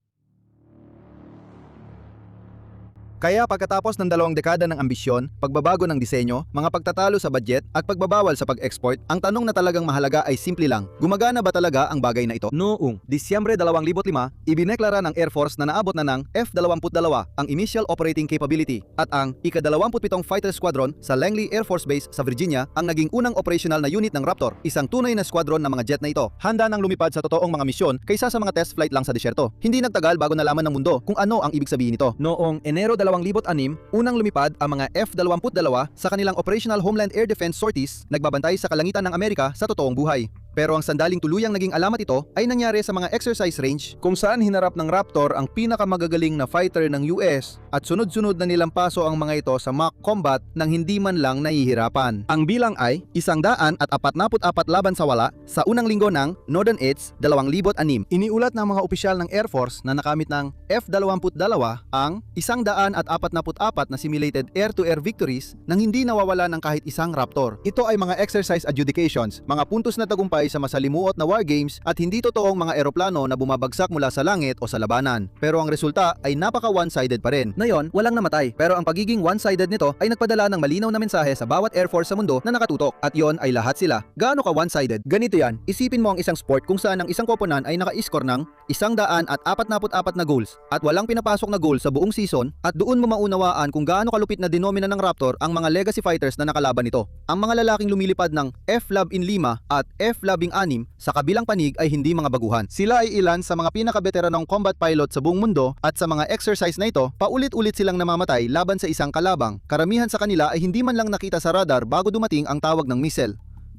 Kaya pagkatapos ng 2 dekada ng ambisyon, pagbabago ng disenyo, mga pagtatalo sa budget at pagbabawal sa pag-export, ang tanong na talagang mahalaga ay simple lang. Gumagana ba talaga ang bagay na ito? Noong Disyembre 2005, ibineklara ng Air Force na naabot na ng F-22 ang Initial Operating Capability at ang ika-27 Fighter Squadron sa Langley Air Force Base sa Virginia ang naging unang operational na unit ng Raptor, isang tunay na squadron ng mga jet na ito. Handa nang lumipad sa totoong mga misyon kaysa sa mga test flight lang sa disyerto. Hindi nagtagal bago nalaman ng mundo kung ano ang ibig sabihin nito. Noong Enero 2006, unang lumipad ang mga F-22 sa kanilang Operational Homeland Air Defense sorties, nagbabantay sa kalangitan ng Amerika sa totoong buhay. Pero ang sandaling tuluyang naging alamat ito ay nangyari sa mga exercise range kung saan hinarap ng Raptor ang pinakamagagaling na fighter ng US at sunod-sunod na nilang paso ang mga ito sa mock combat nang hindi man lang nahihirapan. Ang bilang ay 144 laban sa wala sa unang linggo ng Northern Edge 2006. Iniulat ng mga opisyal ng Air Force na nakamit ng F-22 ang 144 na simulated air-to-air victories nang hindi nawawala ng kahit isang Raptor. Ito ay mga exercise adjudications, mga puntos na tagumpay sa masalimuot na war games at hindi totoong mga eroplano na bumabagsak mula sa langit o sa labanan. Pero ang resulta ay napaka one-sided pa rin. Ngayon, walang namatay, pero ang pagiging one-sided nito ay nagpadala ng malinaw na mensahe sa bawat Air Force sa mundo na nakatutok, at yon ay lahat sila. Gaano ka one-sided? Ganito yan, isipin mo ang isang sport kung saan ang isang koponan ay naka-score ng 144 na goals at walang pinapasok na goal sa buong season, at doon mo maunawaan kung gaano kalupit na denomina ng Raptor ang mga legacy fighters na nakalaban nito. Ang mga lalaking lumilipad ng F-15 at F-16 sa kabilang panig ay hindi mga baguhan. Sila ay ilan sa mga pinakabeteranong combat pilot sa buong mundo, at sa mga exercise na ito, paulit-ulit silang namamatay laban sa isang kalabang. Karamihan sa kanila ay hindi man lang nakita sa radar bago dumating ang tawag ng missile.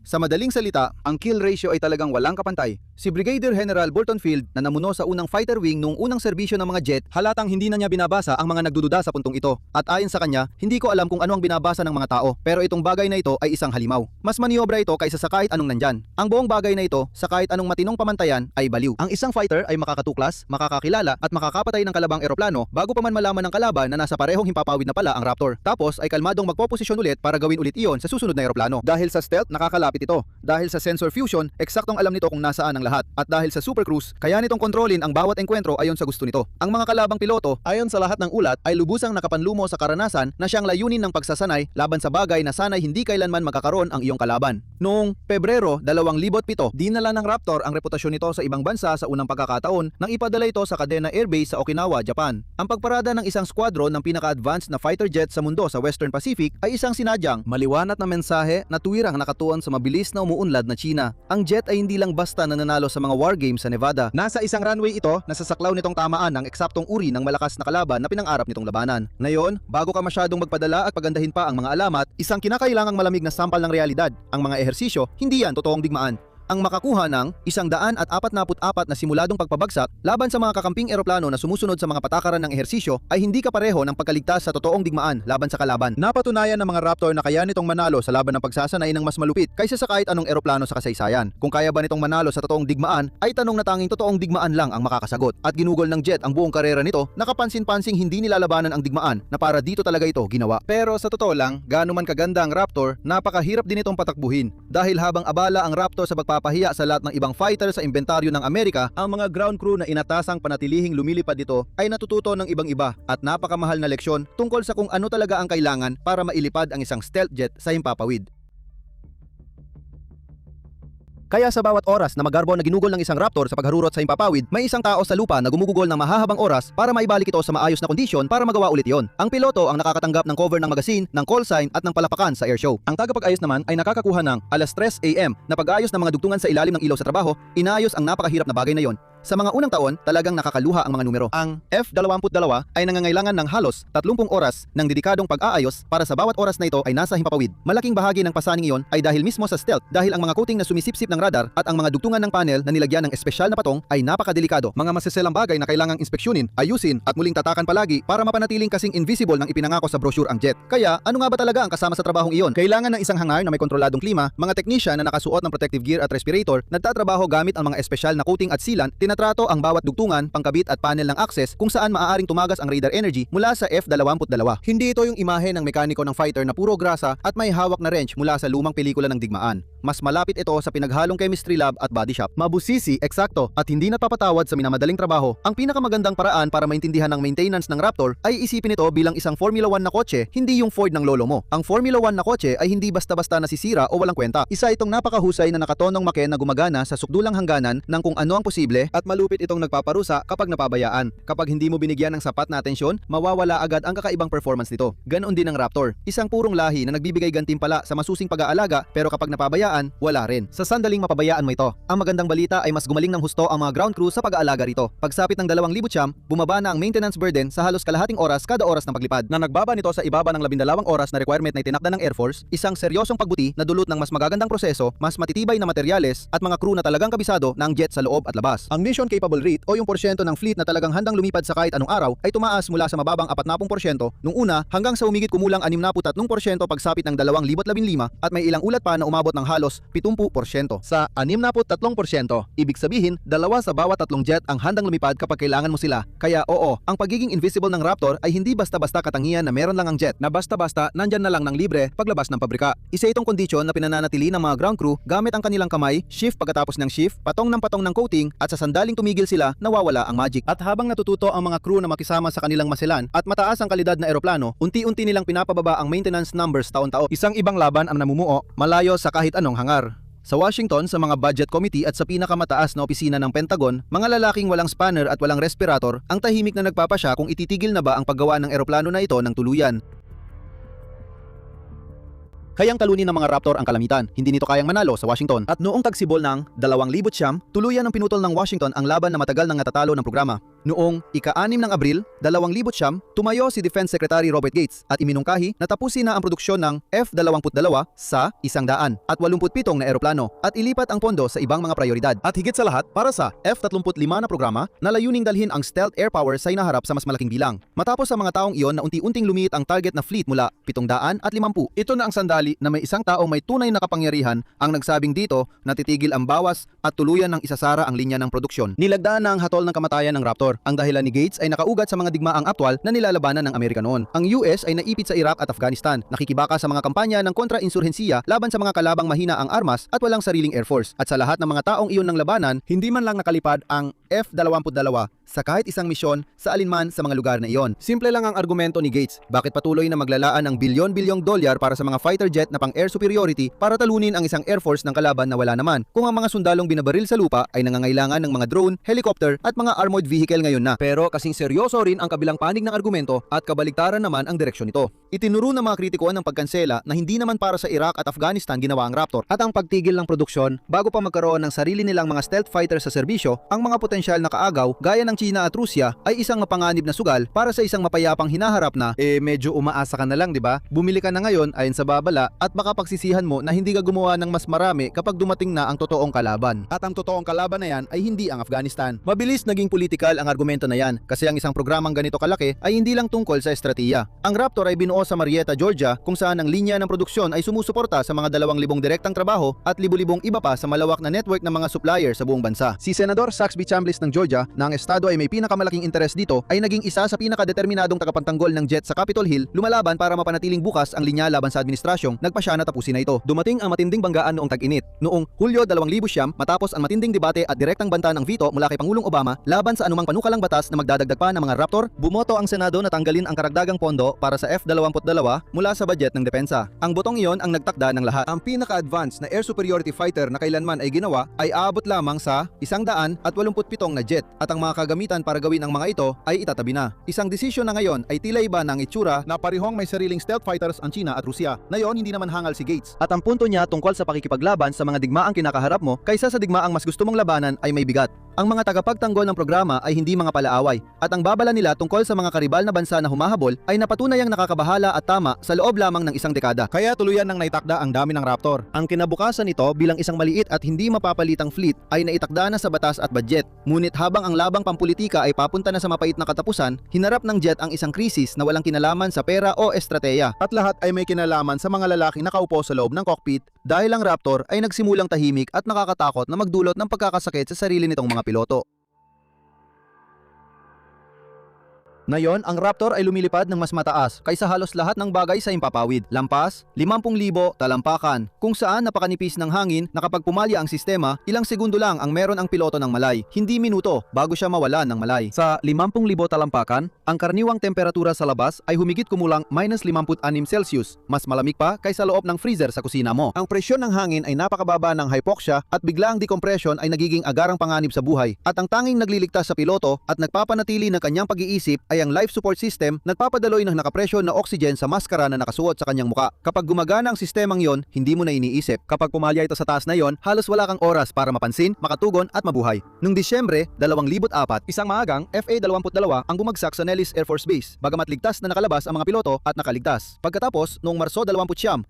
Sa madaling salita, ang kill ratio ay talagang walang kapantay. Si Brigadier General Bolton Field na namuno sa unang fighter wing noong unang serbisyo ng mga jet, halatang hindi na niya binabasa ang mga nagdududa sa puntong ito. At ayon sa kanya, hindi ko alam kung ano ang binabasa ng mga tao, pero itong bagay na ito ay isang halimaw. Mas maniobra ito kaysa sa kahit anong nandyan. Ang buong bagay na ito, sa kahit anong matinong pamantayan, ay baliw. Ang isang fighter ay makakatuklas, makakakilala at makakapatay ng kalabang eroplano bago pa man malaman ng kalaban na nasa parehong himpapawid na pala ang Raptor. Tapos ay kalmadong magpoposisyon ulit para gawin ulit iyon sa susunod na eroplano. Dahil sa stealth, nakakalapit ito. Dahil sa sensor fusion, eksaktong alam nito kung nasaan ang lahat. At dahil sa super cruise, kaya nitong kontrolin ang bawat engkwentro ayon sa gusto nito. Ang mga kalabang piloto, ayon sa lahat ng ulat, ay lubusang nakapanlumo sa karanasan na siyang layunin ng pagsasanay laban sa bagay na sana'y hindi kailanman magkakaroon ang iyong kalaban. Noong Pebrero 2007, dinala ng Raptor ang reputasyon nito sa ibang bansa sa unang pagkakataon nang ipadala ito sa Kadena Air Base sa Okinawa, Japan. Ang pagparada ng isang squadron ng pinaka-advanced na fighter jet sa mundo sa Western Pacific ay isang sinadyang, maliwanag na mensahe na tuwirang nakatuon sa mabilis na umuunlad na China. Ang jet ay hindi lang basta nananalo sa mga war games sa Nevada. Nasa isang runway ito na sasaklaw nitong tamaan ng eksaktong uri ng malakas na kalaban na pinangarap nitong labanan. Ngayon, bago ka masyadong magpadala at pagandahin pa ang mga alamat, isang kinakailangang malamig na sampal ng realidad. Ang mga ehersisyo, hindi yan totoong digmaan. Ang makakuha ng 144 na simuladong pagpabagsak laban sa mga kakamping eroplano na sumusunod sa mga patakaran ng ehersisyo ay hindi kapareho ng pagkaligtas sa totoong digmaan laban sa kalaban. Napatunayan ng mga Raptor na kaya nitong manalo sa laban ng pagsasanay ng mas malupit kaysa sa kahit anong eroplano sa kasaysayan. Kung kaya ba nitong manalo sa totoong digmaan ay tanong na tanging totoong digmaan lang ang makakasagot. At ginugol ng jet ang buong karera nito, nakapansin-pansing hindi nilalabanan ang digmaan na para dito talaga ito ginawa. Pero sa totoo lang, gaano man kaganda ang Raptor, napakahirap din itong patakbuhin dahil habang abala ang Raptor sa pahiya sa lahat ng ibang fighter sa inventaryo ng Amerika, ang mga ground crew na inatasang panatilihing lumilipad dito ay natututo ng ibang iba at napakamahal na leksyon tungkol sa kung ano talaga ang kailangan para mailipad ang isang stealth jet sa himpapawid. Kaya sa bawat oras na magarbo na ginugol ng isang Raptor sa pagharurot sa himpapawid, may isang tao sa lupa na gumugugol ng mahahabang oras para maibalik ito sa maayos na kondisyon para magawa ulit iyon. Ang piloto ang nakakatanggap ng cover ng magazine, ng call sign at ng palapakan sa airshow. Ang tagapag-ayos naman ay nakakakuha ng alas 3 AM na pag-ayos ng mga dugtungan sa ilalim ng ilaw sa trabaho, inayos ang napakahirap na bagay na yon. Sa mga unang taon, talagang nakakaluha ang mga numero. Ang F-22 ay nangangailangan ng halos 30 oras ng dedikadong pag-aayos para sa bawat oras na ito ay nasa himpapawid. Malaking bahagi ng pasaning iyon ay dahil mismo sa stealth dahil ang mga coating na sumisipsip ng radar at ang mga dugtungan ng panel na nilagyan ng espesyal na patong ay napakadelikado. Mga masiselang bagay na kailangang inspeksyonin, ayusin at muling tatakan palagi para mapanatiling kasing invisible ng ipinangako sa brochure ang jet. Kaya ano nga ba talaga ang kasama sa trabahong iyon? Kailangan ng isang hangar na may kontroladong klima, mga teknisyan na nakasuot ng protective gear at respirator, nagtatrabaho gamit ang mga espesyal na coating at sealant, tinatrato ang bawat dugtungan, pangkabit at panel ng access kung saan maaaring tumagas ang radar energy mula sa F-22. Hindi ito yung imahe ng mekaniko ng fighter na puro grasa at may hawak na wrench mula sa lumang pelikula ng digmaan. Mas malapit ito sa pinaghalong chemistry lab at body shop. Mabusisi, eksakto at hindi napapatawad sa minamadaling trabaho. Ang pinakamagandang paraan para maintindihan ng maintenance ng Raptor ay isipin ito bilang isang Formula 1 na kotse, hindi yung Ford ng lolo mo. Ang Formula 1 na kotse ay hindi basta-basta nasisira o walang kwenta. Isa itong napakahusay na nakatonong make na gumagana sa sukdulang hangganan ng kung ano ang posible at malupit itong nagpaparusa kapag napabayaan. Kapag hindi mo binigyan ng sapat na atensyon, mawawala agad ang kakaibang performance nito. Ganon din ang Raptor. Isang purong lahi na nagbibigay gantimpala sa masusing pag-aalaga pero kapag napabayaan, wala rin. Sa sandaling mapabayaan mo ito, ang magandang balita ay mas gumaling ng husto ang mga ground crew sa pag-aalaga rito. Pagsapit ng 2,000 siyam, bumaba na ang maintenance burden sa halos kalahating oras kada oras ng paglipad. Na nagbaba nito sa ibaba ng 12 oras na requirement na itinakda ng Air Force, isang seryosong pagbuti na dulot ng mas magagandang proseso, mas matitibay na materyales at mga crew na talagang kabisado ng jet sa loob at labas. Ang mission capable rate o yung porsyento ng fleet na talagang handang lumipad sa kahit anong araw ay tumaas mula sa mababang 40% nung una hanggang sa umigit kumulang 63% pagsapit ng 2015 at may ilang ulat pa na umabot ng halos 70%. Sa 63%, ibig sabihin, 2 sa bawat 3 jet ang handang lumipad kapag kailangan mo sila. Kaya oo, ang pagiging invisible ng Raptor ay hindi basta-basta katangian na meron lang ang jet, na basta-basta nandyan na lang ng libre paglabas ng pabrika. Isa itong kondisyon na pinananatili ng mga ground crew gamit ang kanilang kamay, shift pagkatapos ng shift, patong ng coating at sa sandaling tumigil sila, nawawala ang magic. At habang natututo ang mga crew na makisama sa kanilang masilan at mataas ang kalidad na eroplano, unti-unti nilang pinapababa ang maintenance numbers taon-taon. Isang ibang laban ang namumuo, malayo sa kahit anong hangar. Sa Washington, sa mga budget committee at sa pinakamataas na opisina ng Pentagon, mga lalaking walang spanner at walang respirator ang tahimik na nagpapasya kung ititigil na ba ang paggawa ng eroplano na ito ng tuluyan. Kayang talunin ng mga Raptor ang kalamitan, hindi nito kayang manalo sa Washington. At noong tagsibol ng 2000 siyam, tuluyan ng pinutol ng Washington ang laban na matagal nang natatalo ng programa. Noong ika-6 ng Abril, 2000 siyam, tumayo si Defense Secretary Robert Gates at iminungkahi na tapusin na ang produksyon ng F-22 sa 187 na eroplano at ilipat ang pondo sa ibang mga prioridad. At higit sa lahat, para sa F-35 na programa na layuning dalhin ang stealth air power sa inaharap sa mas malaking bilang. Matapos sa mga taong iyon na unti-unting lumiit ang target na fleet mula 750. Ito na ang sandali na may isang taong may tunay na kapangyarihan ang nagsabing dito na titigil ang bawas at tuluyan ng isasara ang linya ng produksyon. Nilagdaan na ang hatol ng kamatayan ng Raptor. Ang dahilan ni Gates ay nakaugat sa mga digmaang aktwal na nilalabanan ng Amerika noon. Ang US ay naipit sa Iraq at Afghanistan, nakikibaka sa mga kampanya ng kontra-insurhensiya laban sa mga kalabang mahina ang armas at walang sariling air force. At sa lahat ng mga taong iyon ng labanan, hindi man lang nakalipad ang F-22 sa kahit isang misyon sa alinman sa mga lugar na iyon. Simple lang ang argumento ni Gates, bakit patuloy na maglalaan ng bilyon-bilyong dolyar para sa mga fighter jet na pang-air superiority para talunin ang isang air force ng kalaban na wala naman, kung ang mga sundalong binabaril sa lupa ay nangangailangan ng mga drone, helicopter at mga armored vehicle ngayon na. Pero kasing seryoso rin ang kabilang panig ng argumento at kabaligtaran naman ang direksyon nito. Itinuro ng mga kritiko ng pagkansela na hindi naman para sa Iraq at Afghanistan ginawa ang Raptor at ang pagtigil ng produksyon bago pa magkaroon ng sarili nilang mga stealth fighter sa serbisyo, ang mga potensyal na kaagaw gaya ng China at Rusya ay isang mapanganib na sugal para sa isang mapayapang hinaharap na medyo umaasa ka na lang, di ba? Bumili ka na ngayon ayon sa babala at baka pagsisihan mo na hindi ka gumawa ng mas marami kapag dumating na ang totoong kalaban. At ang totoong kalaban na yan ay hindi ang Afghanistan. Mabilis naging politikal ang argumento na yan kasi ang isang programang ganito kalaki ay hindi lang tungkol sa estratiya. Ang Raptor ay binuo sa Marietta, Georgia kung saan ang linya ng produksyon ay sumusuporta sa mga 2,000 direktang trabaho at libu-libong iba pa sa malawak na network ng mga supplier sa buong bansa. Si Senador Saxby Chambliss ng Georgia na ang estado ay may pinakamalaking interes dito ay naging isa sa pinakadeterminadong tagapagtanggol ng jet sa Capitol Hill, lumalaban para mapanatiling bukas ang linya laban sa administrasyong nagpasya na tapusin na ito. Dumating ang matinding banggaan noong tag-init. Noong Hulyo 2009 matapos ang matinding debate at direktang banta ng veto mula kay Pangulong Obama laban sa anumang panukalang batas na magdadagdag pa ng mga Raptor, bumoto ang Senado na tanggalin ang karagdagang pondo para sa F-22 mula sa budget ng depensa. Ang botong iyon ang nagtakda ng lahat. Ang pinaka-advanced na air superiority fighter na kailanman ay ginawa ay aabot lamang sa 187 na jet at ang mga kagamitan para gawin ang mga ito ay itatabi na. Isang desisyon na ngayon ay tila iba ng itsura na parihong may sariling stealth fighters ang China at Rusya. Ngayon hindi naman hangal si Gates. At ang punto niya tungkol sa pakikipaglaban sa mga digmaang kinakaharap mo kaysa sa digmaang mas gusto mong labanan ay may bigat. Ang mga tagapagtanggol ng programa ay hindi mga palaaway at ang babala nila tungkol sa mga karibal na bansa na humahabol ay napatunayang nakakabahala at tama sa loob lamang ng isang dekada. Kaya tuluyan nang naitakda ang dami ng Raptor. Ang kinabukasan nito bilang isang maliit at hindi mapapalitang fleet ay naitakda na sa batas at budget. Ngunit habang ang labang pampulitika ay papunta na sa mapait na katapusan, hinarap ng jet ang isang krisis na walang kinalaman sa pera o estratehiya. At lahat ay may kinalaman sa mga lalaking nakaupo sa loob ng cockpit dahil ang Raptor ay nagsimulang tahimik at nakakatakot na magdulot ng pagkakasakit sa sarili nitong mga piloto. Ngayon, ang Raptor ay lumilipad ng mas mataas kaysa halos lahat ng bagay sa impapawid. Lampas, 50,000 talampakan, kung saan napakanipis ng hangin na kapag pumalya ang sistema, ilang segundo lang ang meron ang piloto ng malay, hindi minuto bago siya mawala ng malay. Sa 50,000 talampakan, ang karaniwang temperatura sa labas ay humigit kumulang -56°C, mas malamig pa kaysa loob ng freezer sa kusina mo. Ang presyon ng hangin ay napakababa ng hypoxia at biglaang decompression ay nagiging agarang panganib sa buhay. At ang tanging nagliligtas sa piloto at nagpapanatili ng kanyang pag-iisip ay ang life support system, nagpapadaloy ng nakapresyo na oxygen sa maskara na nakasuot sa kanyang muka. Kapag gumagana ang sistemang yon, hindi mo na iniisip. Kapag pumalya ito sa taas na yon, halos wala kang oras para mapansin, makatugon at mabuhay. Noong Disyembre 2004, isang maagang FA-22 ang bumagsak sa Nellis Air Force Base, bagamat ligtas na nakalabas ang mga piloto at nakaligtas. Pagkatapos, noong Marso 2009,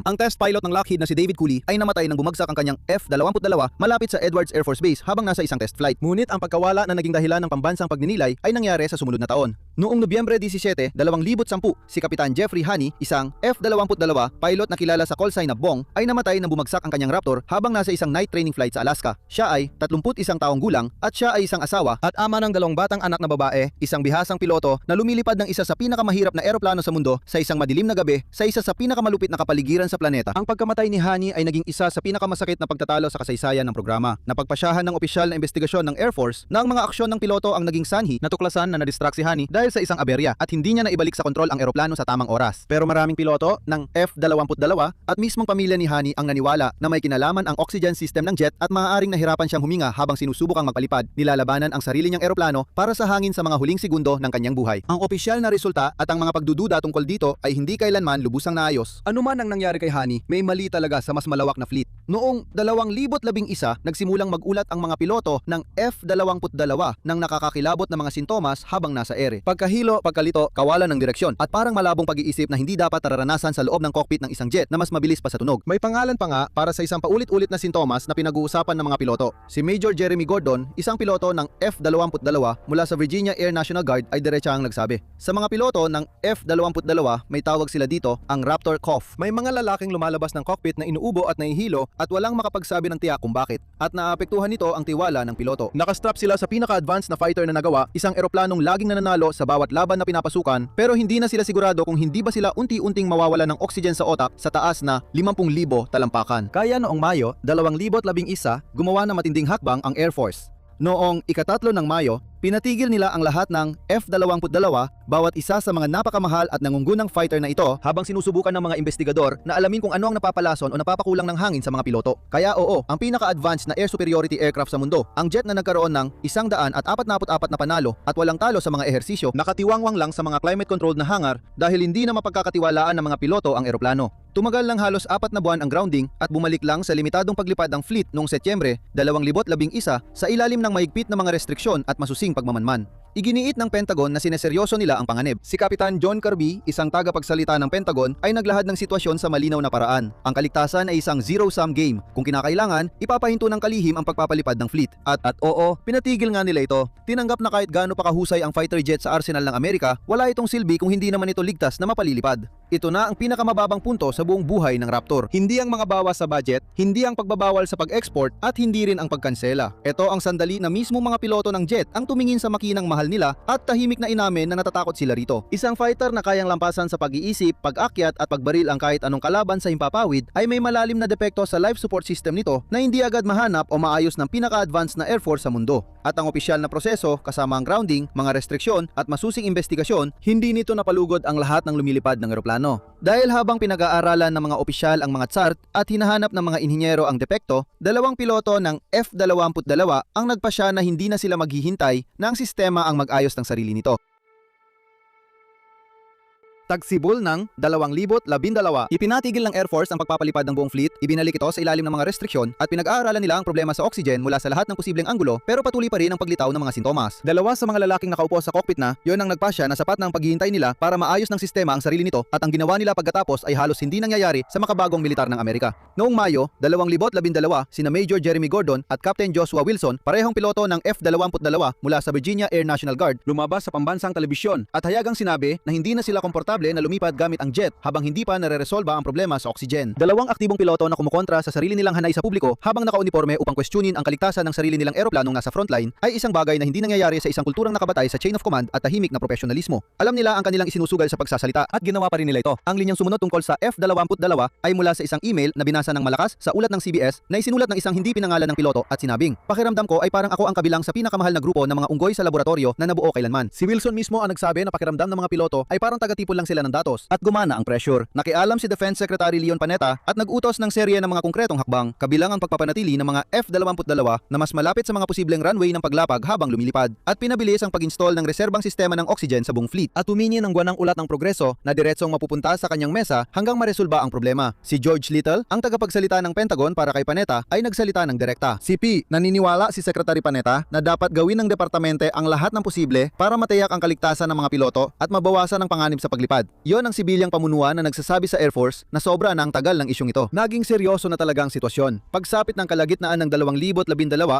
ang test pilot ng Lockheed na si David Cooley ay namatay nang bumagsak ang kanyang F-22 malapit sa Edwards Air Force Base habang nasa isang test flight. Ngunit ang pagkawala na naging dahilan ng pambansang pagninilay ay nangyari sa sumunod na taon. Noong Nobyembre 17, 2010, si Kapitan Jeffrey Honey, isang F-22 pilot na kilala sa call sign na Bong, ay namatay nang bumagsak ang kanyang Raptor habang nasa isang night training flight sa Alaska. Siya ay 31 taong gulang at siya ay isang asawa at ama ng 2 batang anak na babae, isang bihasang piloto na lumilipad ng isa sa pinakamahirap na eroplano sa mundo sa isang madilim na gabi sa isa sa pinakamalupit na kapaligiran sa planeta. Ang pagkamatay ni Honey ay naging isa sa pinakamasakit na pagtatalo sa kasaysayan ng programa. Napagpasyahan ng opisyal na investigasyon ng Air Force na ang mga aksyon ng piloto ang naging sanhi na tuklasan na na-distract si Honey dahil sa isang aberya at hindi niya naibalik sa kontrol ang eroplano sa tamang oras. Pero maraming piloto ng F-22 at mismong pamilya ni Honey ang naniwala na may kinalaman ang oxygen system ng jet at maaaring nahirapan siyang huminga habang sinusubukang magpalipad. Nilalabanan ang sarili niyang eroplano para sa hangin sa mga huling segundo ng kanyang buhay. Ang opisyal na resulta at ang mga pagdududa tungkol dito ay hindi kailanman lubusang naayos. Ano man ang nangyari kay Honey, may mali talaga sa mas malawak na fleet. Noong 2011, nagsimulang magulat ang mga piloto ng F-22 ng nakakakilabot na mga sintomas habang nasa ere. Pagkahilo, pagkalito, kawalan ng direksyon at parang malabong pag-iisip na hindi dapat nararanasan sa loob ng cockpit ng isang jet na mas mabilis pa sa tunog. May pangalan pa nga para sa isang paulit-ulit na sintomas na pinag-uusapan ng mga piloto. Si Major Jeremy Gordon, isang piloto ng F-22 mula sa Virginia Air National Guard ay diretsahang nagsabi. Sa mga piloto ng F-22, may tawag sila dito ang Raptor cough. May mga lalaking lumalabas ng cockpit na inuubo at nahihilo at walang makapagsabi ng tiyak kung bakit. At naapektuhan nito ang tiwala ng piloto. Nakastrap sila sa pinaka-advanced na fighter na nagawa, isang eroplanong laging nananalo sa bawat laban na pinapasukan, pero hindi na sila sigurado kung hindi ba sila unti-unting mawawala ng oxygen sa otak sa taas na 50,000 talampakan. Kaya noong Mayo 2011, gumawa ng matinding hakbang ang Air Force. Noong ika-3 ng Mayo, pinatigil nila ang lahat ng F-22, bawat isa sa mga napakamahal at nangungunang fighter na ito habang sinusubukan ng mga investigador na alamin kung ano ang napapalason o napapakulang ng hangin sa mga piloto. Kaya oo, ang pinaka-advanced na air superiority aircraft sa mundo, ang jet na nagkaroon ng 144 na panalo at walang talo sa mga ehersisyo, nakatiwangwang lang sa mga climate-controlled na hangar dahil hindi na mapagkakatiwalaan ng mga piloto ang eroplano. Tumagal ng halos 4 na buwan ang grounding at bumalik lang sa limitadong paglipad ng fleet noong Setyembre 2011 sa ilalim ng mahigpit na mga restriksyon at masusing pagmamanman. Iginiit ng Pentagon na sineseryoso nila ang panganib. Si Kapitan John Kirby, isang tagapagsalita ng Pentagon, ay naglahad ng sitwasyon sa malinaw na paraan. Ang kaligtasan ay isang zero-sum game. Kung kinakailangan, ipapahinto ng kalihim ang pagpapalipad ng fleet. At oo, pinatigil nga nila ito. Tinanggap na kahit gaano pa kahusay ang fighter jet sa arsenal ng Amerika, wala itong silbi kung hindi naman ito ligtas na mapalilipad. Ito na ang pinakamababang punto sa buong buhay ng Raptor. Hindi ang mga bawas sa budget, hindi ang pagbabawal sa pag-export, at hindi rin ang pagkansela. Ito ang sandali na mismo mga piloto ng jet ang tumingin sa makinang mahal nila at tahimik na inamin na natatakot sila rito. Isang fighter na kayang lampasan sa pag-iisip, pag-akyat at pagbaril ang kahit anong kalaban sa himpapawid ay may malalim na depekto sa life support system nito na hindi agad mahanap o maayos ng pinaka-advanced na Air Force sa mundo. At ang opisyal na proseso kasama ang grounding, mga restriksyon at masusing investigasyon, hindi nito napalugod ang lahat ng lumilipad ng eroplano. Dahil habang pinag-aaralan ng mga opisyal ang mga chart at hinahanap ng mga inhinyero ang depekto, dalawang piloto ng F-22 ang nagpasya na hindi na sila maghihintay na ang sistema ang mag-ayos ng sarili nito. Tagsibol ng 2012. Ipinatigil ng Air Force ang pagpapalipad ng buong fleet, ibinalik ito sa ilalim ng mga restriksyon at pinag-aaralan nila ang problema sa oxygen mula sa lahat ng posibleng anggulo pero patuloy pa rin ang paglitaw ng mga sintomas. Dalawa sa mga lalaking nakaupo sa cockpit na, yon ang nagpasya na sapat na ang paghihintay nila para maayos ng sistema ang sarili nito at ang ginawa nila pagkatapos ay halos hindi nangyayari sa makabagong militar ng Amerika. Noong Mayo 2012, sina Major Jeremy Gordon at Captain Joshua Wilson, parehong piloto ng F-22 mula sa Virginia Air National Guard, lumabas sa pambansang telebisyon at hayagang sinabi na hindi na sila komportable na lumipad gamit ang jet habang hindi pa nare-resolba ang problema sa oxygen. Dalawang aktibong piloto na kumukontra sa sarili nilang hanay sa publiko habang naka-uniforme upang questionin ang kaligtasan ng sarili nilang eroplanong nasa frontline ay isang bagay na hindi nangyayari sa isang kulturang nakabatay sa chain of command at tahimik na profesionalismo. Alam nila ang kanilang isinusugal sa pagsasalita at ginawa pa rin nila ito. Ang linyang sumunod tungkol sa F-22 ay mula sa isang email na binasa ng malakas sa ulat ng CBS na isinulat ng isang hindi pinangalan ng piloto at sinabing, "Pakiramdam ko ay parang ako ang kabilang sa pinakamahal na grupo ng mga unggoy sa laboratorio na nabuo kailanman." Si Wilson mismo ang nagsabi na pakiramdam ng mga piloto ay parang tagatipon lang sila ng datos at gumana ang pressure. Nakialam si Defense Secretary Leon Panetta at nag-utos ng serye ng mga konkretong hakbang, kabilang ang pagpapanatili ng mga F-22 na mas malapit sa mga posibleng runway ng paglapag habang lumilipad at pinabilis ang pag-install ng reserbang sistema ng oxygen sa buong fleet at humingi ng buwanang ulat ng progreso na diretsong mapupunta sa kanyang mesa hanggang maresolba ang problema. Si George Little, ang tagapagsalita ng Pentagon para kay Panetta, ay nagsalita ng direkta. Si P, naniniwala si Secretary Panetta na dapat gawin ng departamente ang lahat ng posible para matiyak ang kaligtasan ng mga piloto at mabawasan ang panganib sa paglipad. Yon ang sibilyang pamunuan na nagsasabi sa Air Force na sobra na ang tagal ng isyong ito. Naging seryoso na talaga ang sitwasyon. Pagsapit ng kalagitnaan ng 2012,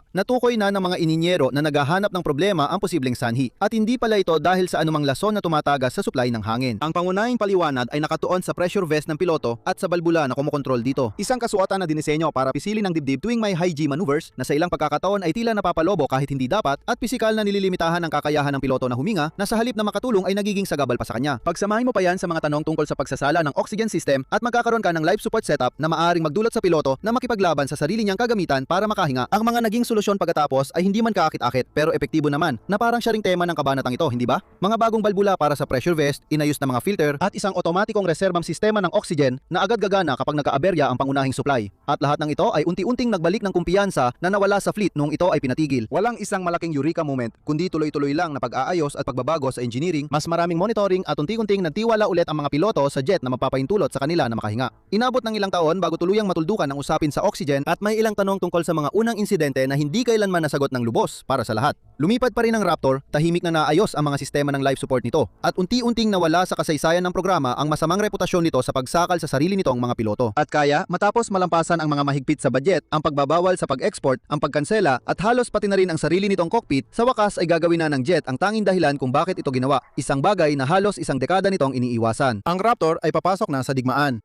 natukoy na ng mga ininyero na naghahanap ng problema ang posibleng sanhi. At hindi pala ito dahil sa anumang lason na tumatagas sa supply ng hangin. Ang pangunahing paliwanag ay nakatuon sa pressure vest ng piloto at sa balbula na kumokontrol dito. Isang kasuotan na dinisenyo para pisilin ang dibdib tuwing may high G maneuvers na sa ilang pagkakataon ay tila napapalobo kahit hindi dapat at pisikal na nililimitahan ang kakayahan ng piloto na huminga na sa halip na makatulong ay nagiging sagabal pa sa kanya. Pagsamahin mo pa yan sa mga tanong tungkol sa pagsasala ng oxygen system at magkakaroon ka ng life support setup na maaaring magdulot sa piloto na makipaglaban sa sarili niyang kagamitan para makahinga. Ang mga naging solusyon pagkatapos ay hindi man kaakit-akit pero epektibo naman na parang siya ring tema ng kabanatang ito, hindi ba? Mga bagong balbula para sa pressure vest, inayos na mga filter at isang otomatikong reserbang sistema ng oxygen na agad gagana kapag nagkaaberya ang pangunahing supply. At lahat ng ito ay unti-unting nagbalik ng kumpiyansa na nawala sa fleet noong ito ay pinatigil. Walang isang malaking eureka moment kundi tuloy-tuloy lang na pag-aayos at pagbabago sa engineering, mas maraming monitoring at unti-unting nagtiwala ulit ang mga piloto sa jet na magpapaintulot sa kanila na makahinga. Inabot ng ilang taon bago tuluyang matuldukan ang usapin sa oxygen at may ilang tanong tungkol sa mga unang insidente na hindi kailanman nasagot ng lubos para sa lahat. Lumipad pa rin ang Raptor, tahimik na naayos ang mga sistema ng life support nito at unti-unting nawala sa kasaysayan ng programa ang masamang reputasyon nito sa pagsakal sa sarili nitong mga piloto. At kaya, matapos malampasan ang mga mahigpit sa budget, ang pagbabawal sa pag-export, ang pagkansela at halos pati na rin ang sarili nitong cockpit, sa wakas ay gagawin na ng jet ang tanging dahilan kung bakit ito ginawa. Isang bagay na halos isang dekada nitong iniiwasan. Ang Raptor ay papasok na sa digmaan.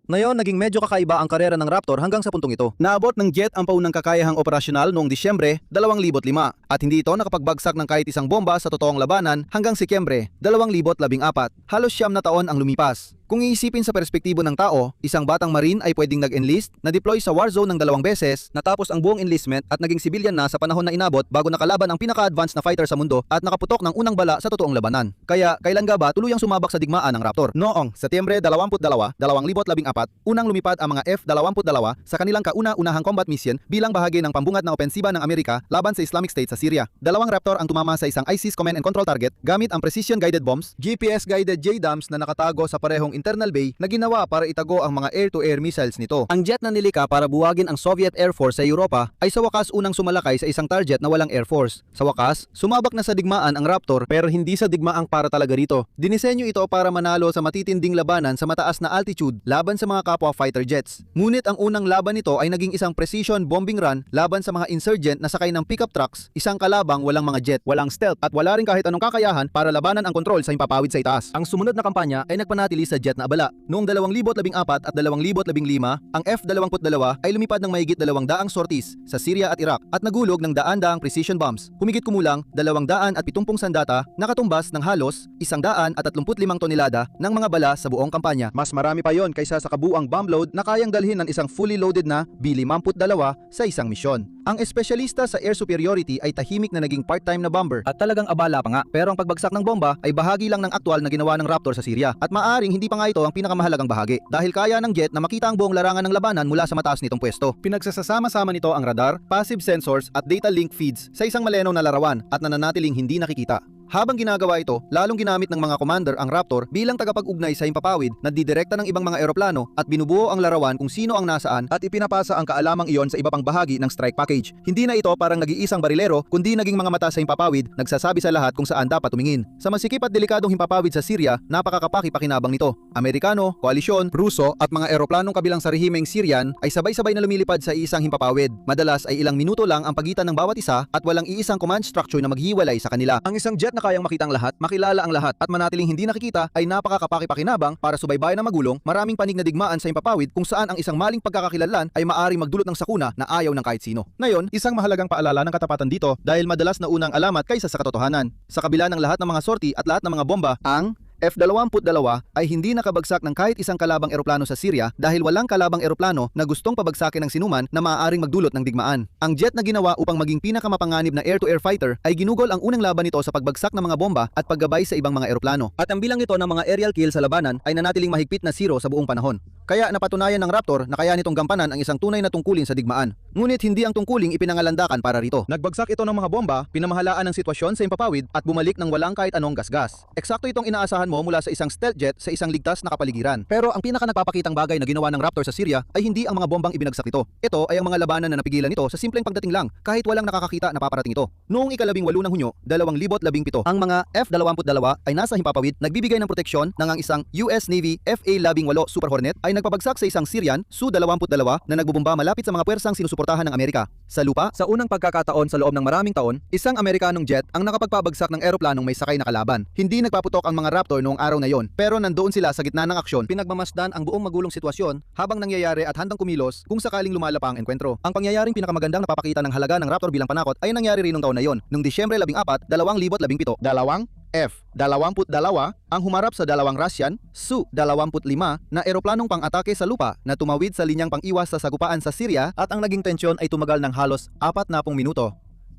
Ngayon, naging medyo kakaiba ang karera ng Raptor hanggang sa puntong ito. Naabot ng jet ang paunang kakayahang operasyonal noong Disyembre 2005 at hindi ito nakapagbagsak ng kahit isang bomba sa totoong labanan hanggang Setyembre 2014. Halos 9 na taon ang lumipas. Kung iisipin sa perspektibo ng tao, isang batang marine ay pwedeng nag-enlist, na-deploy sa war zone ng 2 beses, natapos ang buong enlistment at naging civilian na sa panahon na inabot bago nakalaban ang pinaka-advanced na fighter sa mundo at nakaputok ng unang bala sa totoong labanan. Kaya, kailan nga ba tuluyang sumabak sa digmaan ng Raptor? Noong Setyembre 22, 2014, unang lumipad ang mga F-22 sa kanilang kauna-unahang combat mission bilang bahagi ng pambungad na opensiba ng Amerika laban sa Islamic State sa Syria. 2 Raptor ang tumama sa isang ISIS command and control target gamit ang precision-guided bombs, GPS-guided JDAMs na nakatago sa parehong internal bay na ginawa para itago ang mga air-to-air missiles nito. Ang jet na nilikha para buwagin ang Soviet Air Force sa Europa ay sa wakas unang sumalakay sa isang target na walang Air Force. Sa wakas, sumabak na sa digmaan ang Raptor pero hindi sa digmaang para talaga rito. Dinisenyo ito para manalo sa matitinding labanan sa mataas na altitude laban sa mga kapwa fighter jets. Ngunit ang unang laban nito ay naging isang precision bombing run laban sa mga insurgent na sakay ng pickup trucks, isang kalabang walang mga jet, walang stealth at wala rin kahit anong kakayahan para labanan ang kontrol sa himpapawid sa itaas. Ang sumunod na kampanya ay nagpanatili sa jet na abala. Noong 2014 at 2015, ang F-22 ay lumipad ng mahigit 200 sorties sa Syria at Iraq at nagulog ng daan-daang precision bombs. Humigit kumulang 270 sandata nakatumbas ng halos 135 tonelada ng mga bala sa buong kampanya. Mas marami pa yon kaysa sa kabuang bomb load na kayang dalhin ng isang fully loaded na B-52 sa isang misyon. Ang espesyalista sa air superiority ay tahimik na naging part-time na bomber at talagang abala pa nga. Pero ang pagbagsak ng bomba ay bahagi lang ng aktwal na ginawa ng Raptor sa Syria at maaring hindi pa nga ito ang pinakamahalagang bahagi dahil kaya ng jet na makita ang buong larangan ng labanan mula sa mataas nitong pwesto. Pinagsasama-sama nito ang radar, passive sensors at data link feeds sa isang malinaw na larawan at nananatiling hindi nakikita. Habang ginagawa ito, lalong ginamit ng mga commander ang Raptor bilang tagapag-ugnay sa himpapawid na didirekta ng ibang mga eroplano at binubuo ang larawan kung sino ang nasaan at ipinapasa ang kaalamang iyon sa iba pang bahagi ng strike package. Hindi na ito parang nag-iisang barilero kundi naging mga mata sa himpapawid nagsasabi sa lahat kung saan dapat tumingin. Sa masikip at delikadong himpapawid sa Syria, napakakapaki-pakinabang nito. Amerikano, koalisyon, Ruso at mga eroplanong kabilang sa rehimeng Syrian ay sabay-sabay na lumilipad sa isang himpapawid. Madalas ay ilang minuto lang ang pagitan ng bawat isa at walang iisang command structure na maghiwalay sa kanila. Ang isang jet na kayang makita ang lahat, makilala ang lahat at manatiling hindi nakikita ay napakakapaki-pakinabang para subaybayan ng magulong, maraming panig na digmaan sa himpapawid kung saan ang isang maling pagkakakilanlan ay maaring magdulot ng sakuna na ayaw ng kahit sino. Ngayon, isang mahalagang paalala ng katapatan dito dahil madalas na unang alamat kaysa sa katotohanan. Sa kabila ng lahat ng mga sorti at lahat ng mga bomba, ang F-22 ay hindi nakabagsak ng kahit isang kalabang eroplano sa Syria dahil walang kalabang eroplano na gustong pabagsakin ng sinuman na maaaring magdulot ng digmaan. Ang jet na ginawa upang maging pinakamapanganib na air-to-air fighter ay ginugol ang unang laban nito sa pagbagsak ng mga bomba at paggabay sa ibang mga eroplano. At ang bilang nito ng mga aerial kill sa labanan ay nanatiling mahigpit na 0 sa buong panahon. Kaya napatunayan ng Raptor na kaya nitong gampanan ang isang tunay na tungkulin sa digmaan. Ngunit hindi ang tungkuling ipinangalandakan para rito. Nagbagsak ito ng mga bomba, pinamahalaan ng sitwasyon sa himpapawid at bumalik ng walang kahit anong gasgas. Eksakto itong inaasahan mo mula sa isang stealth jet sa isang ligtas na kapaligiran. Pero ang pinaka nagpapakitang bagay na ginawa ng Raptor sa Syria ay hindi ang mga bombang ibinagsak nito. Ito ay ang mga labanan na napigilan nito sa simpleng pagdating lang kahit walang nakakakita na paparating ito. Noong ika-18 ng Hunyo, 2017, ang mga F-22 ay nasa himpapawid nagbibigay ng proteksyon ng ang isang US Navy FA-18 Super Hornet ay nagpabagsak sa isang Syrian Su-22 na nagbubomba malapit sa mga pwersang sinusuportahan ng Amerika. Sa lupa, sa unang pagkakataon sa loob ng maraming taon, isang Amerikanong jet ang nakapagpabagsak ng eroplanong may sakay na kalaban. Hindi nagpaputok ang mga Raptor noong araw na yon, pero nandoon sila sa gitna ng aksyon, pinagmamasdan ang buong magulong sitwasyon habang nangyayari at handang kumilos kung sakaling lumala pa ang enkwentro. Ang pangyayaring pinakamagandang napapakita ng halaga ng Raptor bilang panakot ay nangyari rin noong taon na yon, noong Disyembre 14, 2017. Dalawang F-22 ang humarap sa dalawang Russian Su-25 na eroplanong pang-atake sa lupa na tumawid sa linyang pang-iwas sa sagupaan sa Syria at ang naging tensyon ay tumagal ng halos 40 minuto.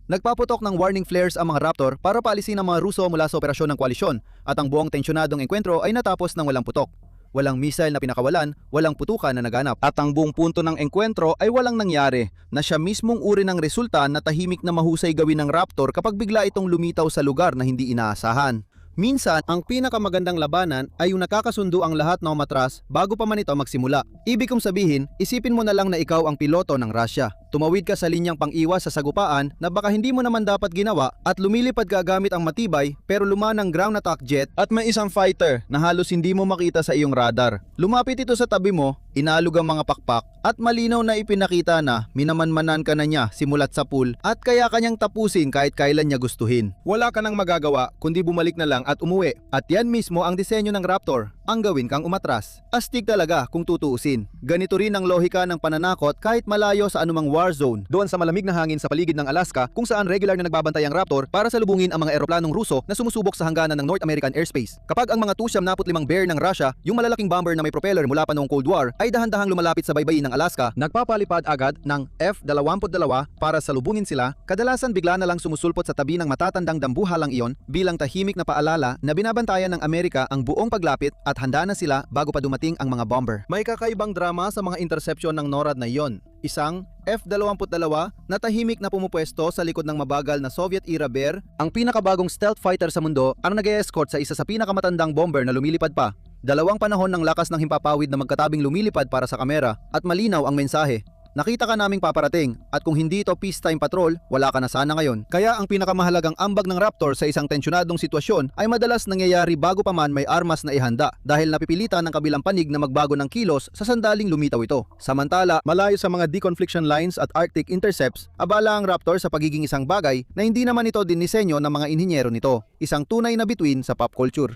Nagpaputok ng warning flares ang mga Raptor para paalisin ang mga Ruso mula sa operasyon ng koalisyon at ang buong tensyonadong enkwentro ay natapos ng walang putok. Walang missile na pinakawalan, walang putukan na naganap. At ang buong punto ng enkwentro ay walang nangyari na siya mismong uri ng resulta na tahimik na mahusay gawin ng Raptor kapag bigla itong lumitaw sa lugar na hindi inaasahan. Minsan, ang pinakamagandang labanan ay yung nakakasundo ang lahat ng umatras bago pa man ito magsimula. Ibig kong sabihin, isipin mo na lang na ikaw ang piloto ng Russia. Tumawid ka sa linyang pang-iwas sa sagupaan na baka hindi mo naman dapat ginawa at lumilipad ka gamit ang matibay pero lumanang ground attack jet at may isang fighter na halos hindi mo makita sa iyong radar. Lumapit ito sa tabi mo, inalog ang mga pakpak at malinaw na ipinakita na minamanmanan ka na niya simulat sa pool at kaya kanyang tapusin kahit kailan niya gustuhin. Wala ka nang magagawa kundi bumalik na lang at umuwi. At yan mismo ang disenyo ng Raptor, ang gawin kang umatras. Astig talaga kung tutuusin. Ganito rin ang lohika ng pananakot kahit malayo sa anumang war zone. Doon sa malamig na hangin sa paligid ng Alaska kung saan regular na nagbabantay ang Raptor para salubungin ang mga eroplanong Ruso na sumusubok sa hangganan ng North American airspace. Kapag ang mga 275 Bear ng Russia, yung malalaking bomber na may propeller mula pa noong Cold War, ay dahan-dahang lumalapit sa baybayin ng Alaska, nagpapalipad agad ng F-22 para salubungin sila, kadalasan bigla na lang sumusulpot sa tabi ng matatandang dambuhalang iyon bilang tahimik na paalala na binabantayan ng Amerika ang buong paglapit at handa na sila bago pa dumating ang mga bomber. May kakaibang drama sa mga interception ng NORAD na iyon. Isang F-22 na tahimik na pumupwesto sa likod ng mabagal na Soviet-era Bear, ang pinakabagong stealth fighter sa mundo ang nag-e-escort sa isa sa pinakamatandang bomber na lumilipad pa. Dalawang panahon ng lakas ng himpapawid na magkatabing lumilipad para sa kamera at malinaw ang mensahe. Nakita ka naming paparating at kung hindi ito peacetime patrol, wala ka na sana ngayon. Kaya ang pinakamahalagang ambag ng Raptor sa isang tensyonadong sitwasyon ay madalas nangyayari bago pa man may armas na ihanda dahil napipilitan ng kabilang panig na magbago ng kilos sa sandaling lumitaw ito. Samantala, malayo sa mga deconfliction lines at Arctic intercepts, abala ang Raptor sa pagiging isang bagay na hindi naman ito dinisenyo ng mga inhinyero nito. Isang tunay na bituin sa pop culture.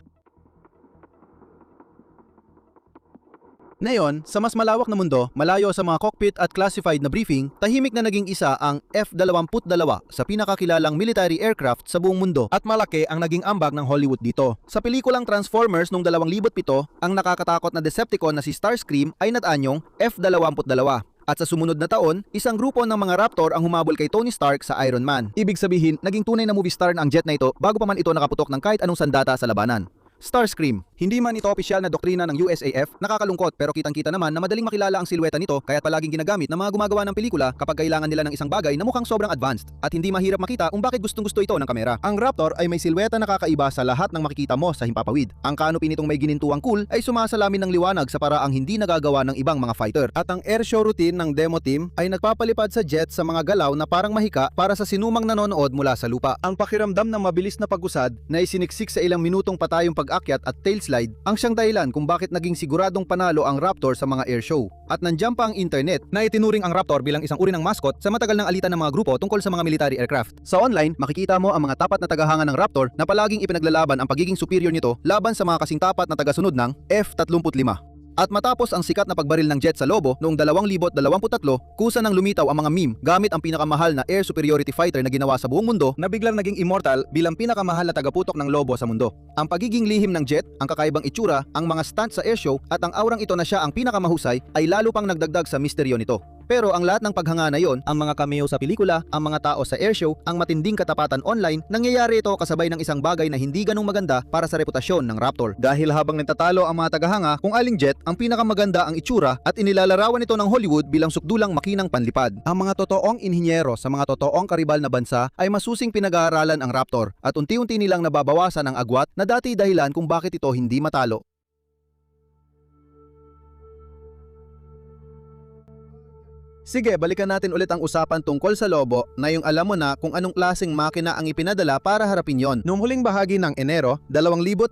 Ngayon, sa mas malawak na mundo, malayo sa mga cockpit at classified na briefing, tahimik na naging isa ang F-22 sa pinakakilalang military aircraft sa buong mundo at malaki ang naging ambag ng Hollywood dito. Sa pelikulang Transformers noong 2007, ang nakakatakot na Decepticon na si Starscream ay natanyong F-22. At sa sumunod na taon, isang grupo ng mga Raptor ang humabol kay Tony Stark sa Iron Man. Ibig sabihin, naging tunay na movie star na ang jet na ito bago pa man ito nakaputok ng kahit anong sandata sa labanan. Starscream. Hindi man ito opisyal na doktrina ng USAF, nakakalungkot pero kitang-kita naman na madaling makilala ang silweta nito kaya palaging ginagamit ng mga gumagawa ng pelikula kapag kailangan nila ng isang bagay na mukhang sobrang advanced at hindi mahirap makita kung bakit gustong-gusto ito ng kamera. Ang Raptor ay may silweta na kakaiba sa lahat ng makikita mo sa himpapawid. Ang canopy nitong may ginintuang cool ay sumasalamin ng liwanag sa paraang hindi nagagawa ng ibang mga fighter. At ang airshow routine ng demo team ay nagpapalipad sa jet sa mga galaw na parang mahika para sa sinumang nanonood mula sa lupa. Ang pakiramdam ng mabilis na pag-usad na isiniksik sa ilang minutong patayong pag-akyat at tail slide ang siyang dahilan kung bakit naging siguradong panalo ang Raptor sa mga airshow. At nandiyan pa ang internet na itinuring ang Raptor bilang isang uri ng mascot sa matagal ng alitan ng mga grupo tungkol sa mga military aircraft. Sa online, makikita mo ang mga tapat na tagahanga ng Raptor na palaging ipinaglalaban ang pagiging superior nito laban sa mga kasing tapat na tagasunod ng F-35. At matapos ang sikat na pagbaril ng jet sa Lobo noong 2023, kusa nang lumitaw ang mga meme gamit ang pinakamahal na air superiority fighter na ginawa sa buong mundo na biglang naging immortal bilang pinakamahal na tagaputok ng Lobo sa mundo. Ang pagiging lihim ng jet, ang kakaibang itsura, ang mga stunts sa airshow at ang aurang ito na siya ang pinakamahusay ay lalo pang nagdagdag sa misteryo nito. Pero ang lahat ng paghanga na yon, ang mga cameo sa pelikula, ang mga tao sa airshow, ang matinding katapatan online, nangyayari ito kasabay ng isang bagay na hindi ganong maganda para sa reputasyon ng Raptor. Dahil habang nagtatalo ang mga tagahanga kung aling jet ang pinakamaganda ang itsura at inilalarawan ito ng Hollywood bilang sukdulang makinang panlipad. Ang mga totoong inhinyero sa mga totoong karibal na bansa ay masusing pinag-aaralan ang Raptor at unti-unti nilang nababawasan ang agwat na dati dahilan kung bakit ito hindi matalo. Sige, balikan natin ulit ang usapan tungkol sa Lobo na yung alam mo na kung anong klaseng makina ang ipinadala para harapin yon. Noong huling bahagi ng Enero, 2023,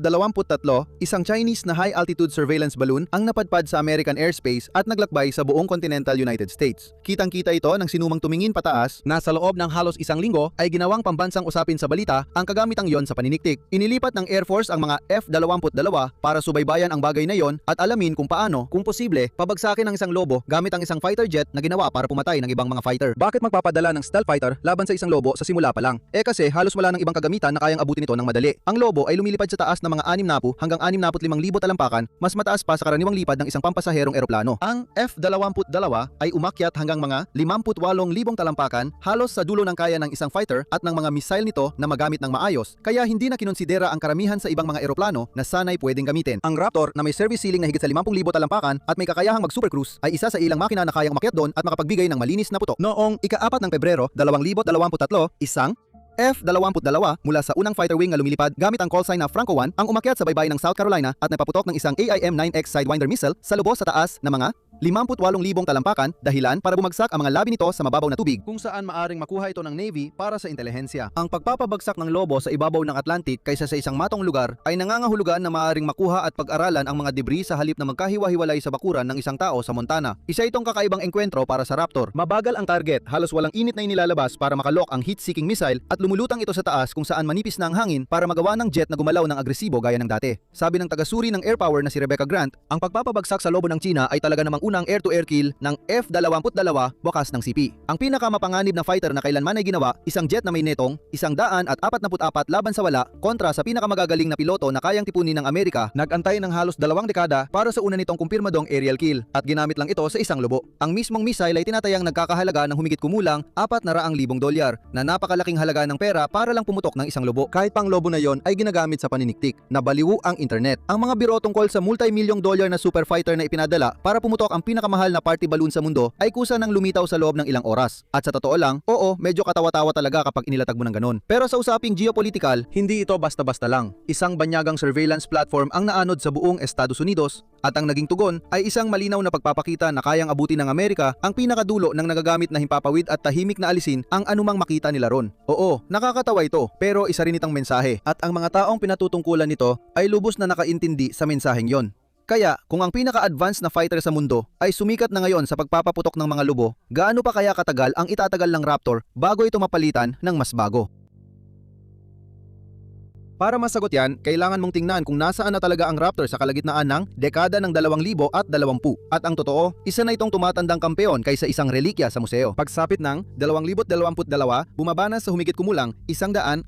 isang Chinese na high-altitude surveillance balloon ang napadpad sa American airspace at naglakbay sa buong continental United States. Kitang-kita ito ng sinumang tumingin pataas na sa loob ng halos isang linggo ay ginawang pambansang usapin sa balita ang kagamitang yon sa paniniktik. Inilipat ng Air Force ang mga F-22 para subaybayan ang bagay na yon at alamin kung paano, kung posible, pabagsakin ang isang Lobo gamit ang isang fighter jet na ginawa para pumatay ng ibang mga fighter. Bakit magpapadala ng stealth fighter laban sa isang Lobo sa simula pa lang? Kasi halos wala ng ibang kagamitan na kayang abutin ito ng madali. Ang Lobo ay lumilipad sa taas ng mga 60 hanggang 65,000 talampakan, mas mataas pa sa karaniwang lipad ng isang pampasaherong eroplano. Ang F-22 ay umakyat hanggang mga 58,000 talampakan, halos sa dulo ng kaya ng isang fighter at ng mga missile nito na magamit ng maayos, kaya hindi na kinonsidera ang karamihan sa ibang mga eroplano na sanay pwedeng gamitin. Ang Raptor na may service ceiling na higit sa 50,000 talampakan at may kakayahang mag-supercruise ay isa sa ilang makina na kayang umakyat doon at makapagbigay ng malinis na putok. Noong ika-4 ng Pebrero, 2023, isang F-22 mula sa unang fighter wing na lumilipad gamit ang call sign na Franco 1 ang umakyat sa baybayin ng South Carolina at napaputok ng isang AIM-9X Sidewinder missile sa lubos sa taas na mga 58,000 talampakan, dahilan para bumagsak ang mga labi nito sa mababaw na tubig kung saan maaring makuha ito ng Navy para sa intelihensya. Ang pagpapabagsak ng Lobo sa ibabaw ng Atlantic kaysa sa isang matong lugar ay nangangahulugan na maaring makuha at pag-aralan ang mga debris sa halip na magkahiwa-hiwalay sa bakuran ng isang tao sa Montana. Isa itong kakaibang engkwentro para sa Raptor. Mabagal ang target, halos walang init na inilalabas para makalok ang heat-seeking missile at lumulutang ito sa taas kung saan manipis na ang hangin para magawa ng jet na gumalaw ng agresibo gaya ng dati. Sabi ng tagasuri ng air power na si Rebecca Grant, ang pagpapabagsak sa Lobo ng China ay talaga namang unang air-to-air kill ng F-22 wakas ng CP. Ang pinakamapanganib na fighter na kailanman ay ginawa, isang jet na may netong 144 laban sa wala kontra sa pinakamagagaling na piloto na kayang tipunin ng Amerika, nag-antay ng halos 2 dekada para sa una nitong kumpirmadong aerial kill at ginamit lang ito sa isang Lobo. Ang mismong missile ay tinatayang nagkakahalaga ng humigit kumulang $400,000 na napakalaking halaga ng pera para lang pumutok ng isang Lobo. Kahit pang Lobo na yon ay ginagamit sa paniniktik, nabaliw ang internet. Ang mga biro tungkol sa multi-milyong dollar na super fighter na ipinadala para pumutok ang ang pinakamahal na party balloon sa mundo ay kusa nang lumitaw sa loob ng ilang oras. At sa totoo lang, oo, medyo katawa-tawa talaga kapag inilatag mo ng ganun. Pero sa usaping geopolitical, hindi ito basta-basta lang. Isang banyagang surveillance platform ang naanod sa buong Estados Unidos at ang naging tugon ay isang malinaw na pagpapakita na kayang abutin ng Amerika ang pinakadulo ng nagagamit na himpapawid at tahimik na alisin ang anumang makita nila ron. Oo, nakakatawa ito, pero isa rin itang mensahe at ang mga taong pinatutungkulan nito ay lubos na nakaintindi sa mensaheng yon. Kaya, kung ang pinaka-advanced na fighter sa mundo ay sumikat na ngayon sa pagpapaputok ng mga lubo, gaano pa kaya katagal ang itatagal ng Raptor bago ito mapalitan ng mas bago? Para masagot yan, kailangan mong tingnan kung nasaan na talaga ang Raptor sa kalagitnaan ng dekada ng 2020. At ang totoo, isa na itong tumatandang kampeon kaysa isang relikya sa museo. Pagsapit ng 2022, bumaba na sa humigit kumulang 183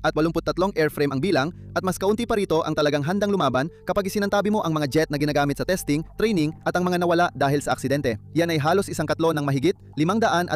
airframe ang bilang at mas kaunti pa rito ang talagang handang lumaban kapag isinantabi mo ang mga jet na ginagamit sa testing, training at ang mga nawala dahil sa aksidente. Yan ay halos isang katlo ng mahigit 540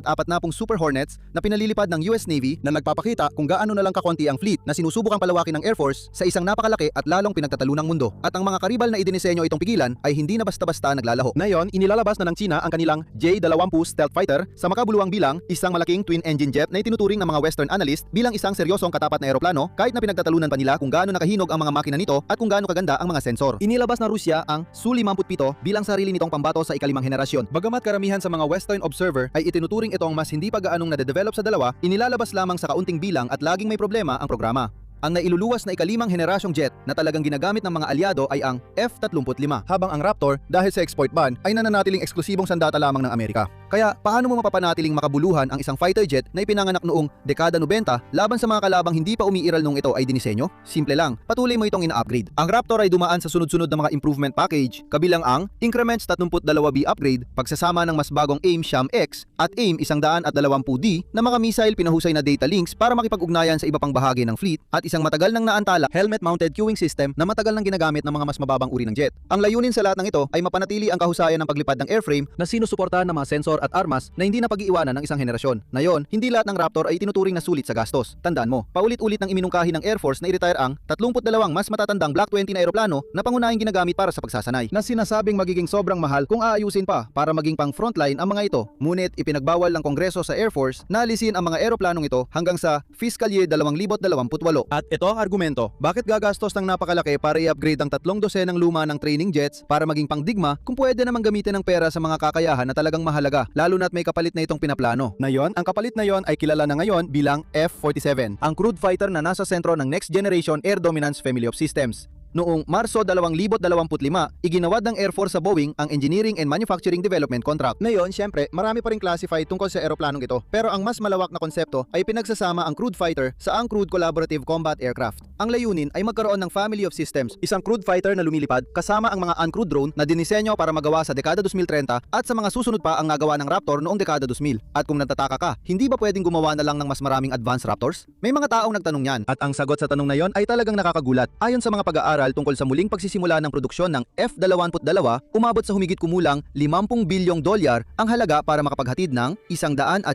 Super Hornets na pinalilipad ng US Navy na nagpapakita kung gaano na lang kakonti ang fleet na sinusubukang palawakin ng Air Force sa isang napakalaki at lalong pinagtatalunang mundo. At ang mga karibal na idinisenyo itong pigilan ay hindi na basta-basta naglalaho. Ngayon, inilalabas na ng China ang kanilang J-20 stealth fighter sa makabuluhang bilang isang malaking twin-engine jet na itinuturing ng mga Western analyst bilang isang seryosong katapat na eroplano kahit na pinagtatalunan pa nila kung gaano nakahinog ang mga makina nito at kung gaano kaganda ang mga sensor. Inilabas na Rusya ang Su-57 bilang sarili nitong pambato sa ikalimang henerasyon. Bagamat karamihan sa mga Western observer ay itinuturing itong mas hindi pa gaanong nade-develop sa dalawa, inilalabas lamang sa kaunting bilang at laging may problema ang programa. Ang nailuluwas na ikalimang henerasyong jet na talagang ginagamit ng mga alyado ay ang F-35, habang ang Raptor dahil sa export ban ay nananatiling eksklusibong sandata lamang ng Amerika. Kaya paano mo mapapanatiling makabuluhan ang isang fighter jet na ipinanganak noong dekada 90 laban sa mga kalabang hindi pa umiiral nung ito ay dinisenyo? Simple lang, patuloy mo itong ina-upgrade. Ang Raptor ay dumaan sa sunod-sunod na mga improvement package, kabilang ang Increments 32B upgrade, pagsasama ng mas bagong AIM Sham-X at AIM 120D na mga missile pinahusay na data links para makipag-ugnayan sa iba pang bahagi ng fleet at isang matagal nang naantala helmet-mounted queuing system na matagal nang ginagamit ng mga mas mababang uri ng jet. Ang layunin sa lahat ng ito ay mapanatili ang kahusayan ng paglipad ng airframe na sinusuportahan ng mga sensor at armas na hindi na pag-iiwanan ng isang henerasyon. Ngayon, hindi lahat ng Raptor ay tinuturing na sulit sa gastos. Tandaan mo, paulit-ulit nang iminungkahi ng Air Force na i-retire ang 32 mas matatandang Block 20 na eroplano na pangunahing ginagamit para sa pagsasanay, na sinasabing magiging sobrang mahal kung aayusin pa para maging pang frontline ang mga ito. Ngunit ipinagbawal ng Kongreso sa Air Force na alisin ang mga eroplanong ito hanggang sa fiscal year 2028. At ito ang argumento, bakit gagastos ng napakalaki para i-upgrade ang 30 ng luma ng training jets para maging pangdigma kung pwede namang gamitin ng pera sa mga kakayahan na talagang mahalaga, lalo na't may kapalit na itong pinaplano. Ngayon, ang kapalit na yon ay kilala na ngayon bilang F-47, ang crude fighter na nasa sentro ng Next Generation Air Dominance Family of Systems. Noong Marso 2025, iginawad ng Air Force sa Boeing ang Engineering and Manufacturing Development Contract. Ngayon, syempre, marami pa ring classified tungkol sa eroplanong ito. Pero ang mas malawak na konsepto ay pinagsasama ang crude fighter sa Uncrewed Collaborative Combat Aircraft. Ang layunin ay magkaroon ng family of systems, isang crude fighter na lumilipad kasama ang mga uncrewed drone na dinisenyo para magawa sa dekada 2030 at sa mga susunod pa ang nagawa ng Raptor noong dekada 2000. At kung natataka ka, hindi ba pwedeng gumawa na lang ng mas maraming advanced Raptors? May mga taong nagtanong yan at ang sagot sa tanong na yon ay talagang nakakagulat. Ayon sa mga pag-aaral tungkol sa muling pagsisimula ng produksyon ng F-22, umabot sa humigit kumulang $50 bilyong ang halaga para makapaghatid ng 174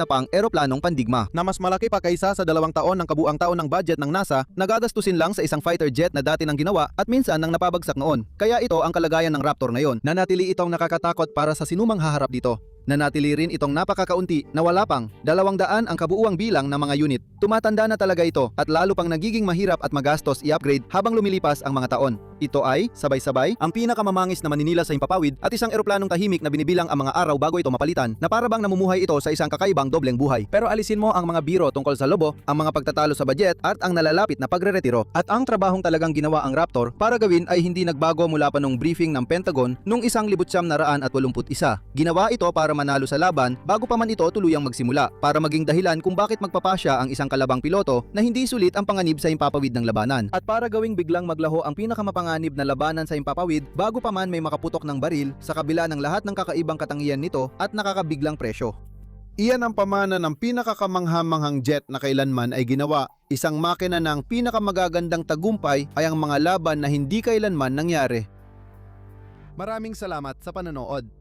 na pang eroplanong pandigma, na mas malaki pa kaysa sa 2 taon ng kabuang taon ng budget ng NASA na gagastusin lang sa isang fighter jet na dati nang ginawa at minsan nang napabagsak noon. Kaya ito ang kalagayan ng Raptor ngayon. Nanatili itong nakakatakot para sa sinumang haharap dito. Nanatili rin itong napakakaunti na wala pang 200 ang kabuuang bilang ng mga unit. Tumatanda na talaga ito at lalo pang nagiging mahirap at magastos i-upgrade habang lumilipas ang mga taon. Ito ay, sabay-sabay, ang pinakamamangis na maninila sa himpapawid at isang eroplanong tahimik na binibilang ang mga araw bago ito mapalitan, na parabang namumuhay ito sa isang kakaibang dobleng buhay. Pero alisin mo ang mga biro tungkol sa lobo, ang mga pagtatalo sa budget at ang nalalapit na pagre-retiro. At ang trabahong talagang ginawa ang Raptor para gawin ay hindi nagbago mula pa nung briefing ng Pentagon noong 1981. Ginawa ito para manalo sa laban bago pa man ito tuluyang magsimula, para maging dahilan kung bakit magpapasya ang isang kalabang piloto na hindi sulit ang panganib sa himpapawid ng labanan, at para gawing biglang maglaho ang pinakamapanganib na labanan sa himpapawid bago pa man may makaputok ng baril sa kabila ng lahat ng kakaibang katangian nito at nakakabiglang presyo. Iyan ang pamana ng pinakakamanghamanghang jet na kailanman ay ginawa. Isang makina ng pinakamagagandang tagumpay ay ang mga laban na hindi kailanman nangyari. Maraming salamat sa panonood.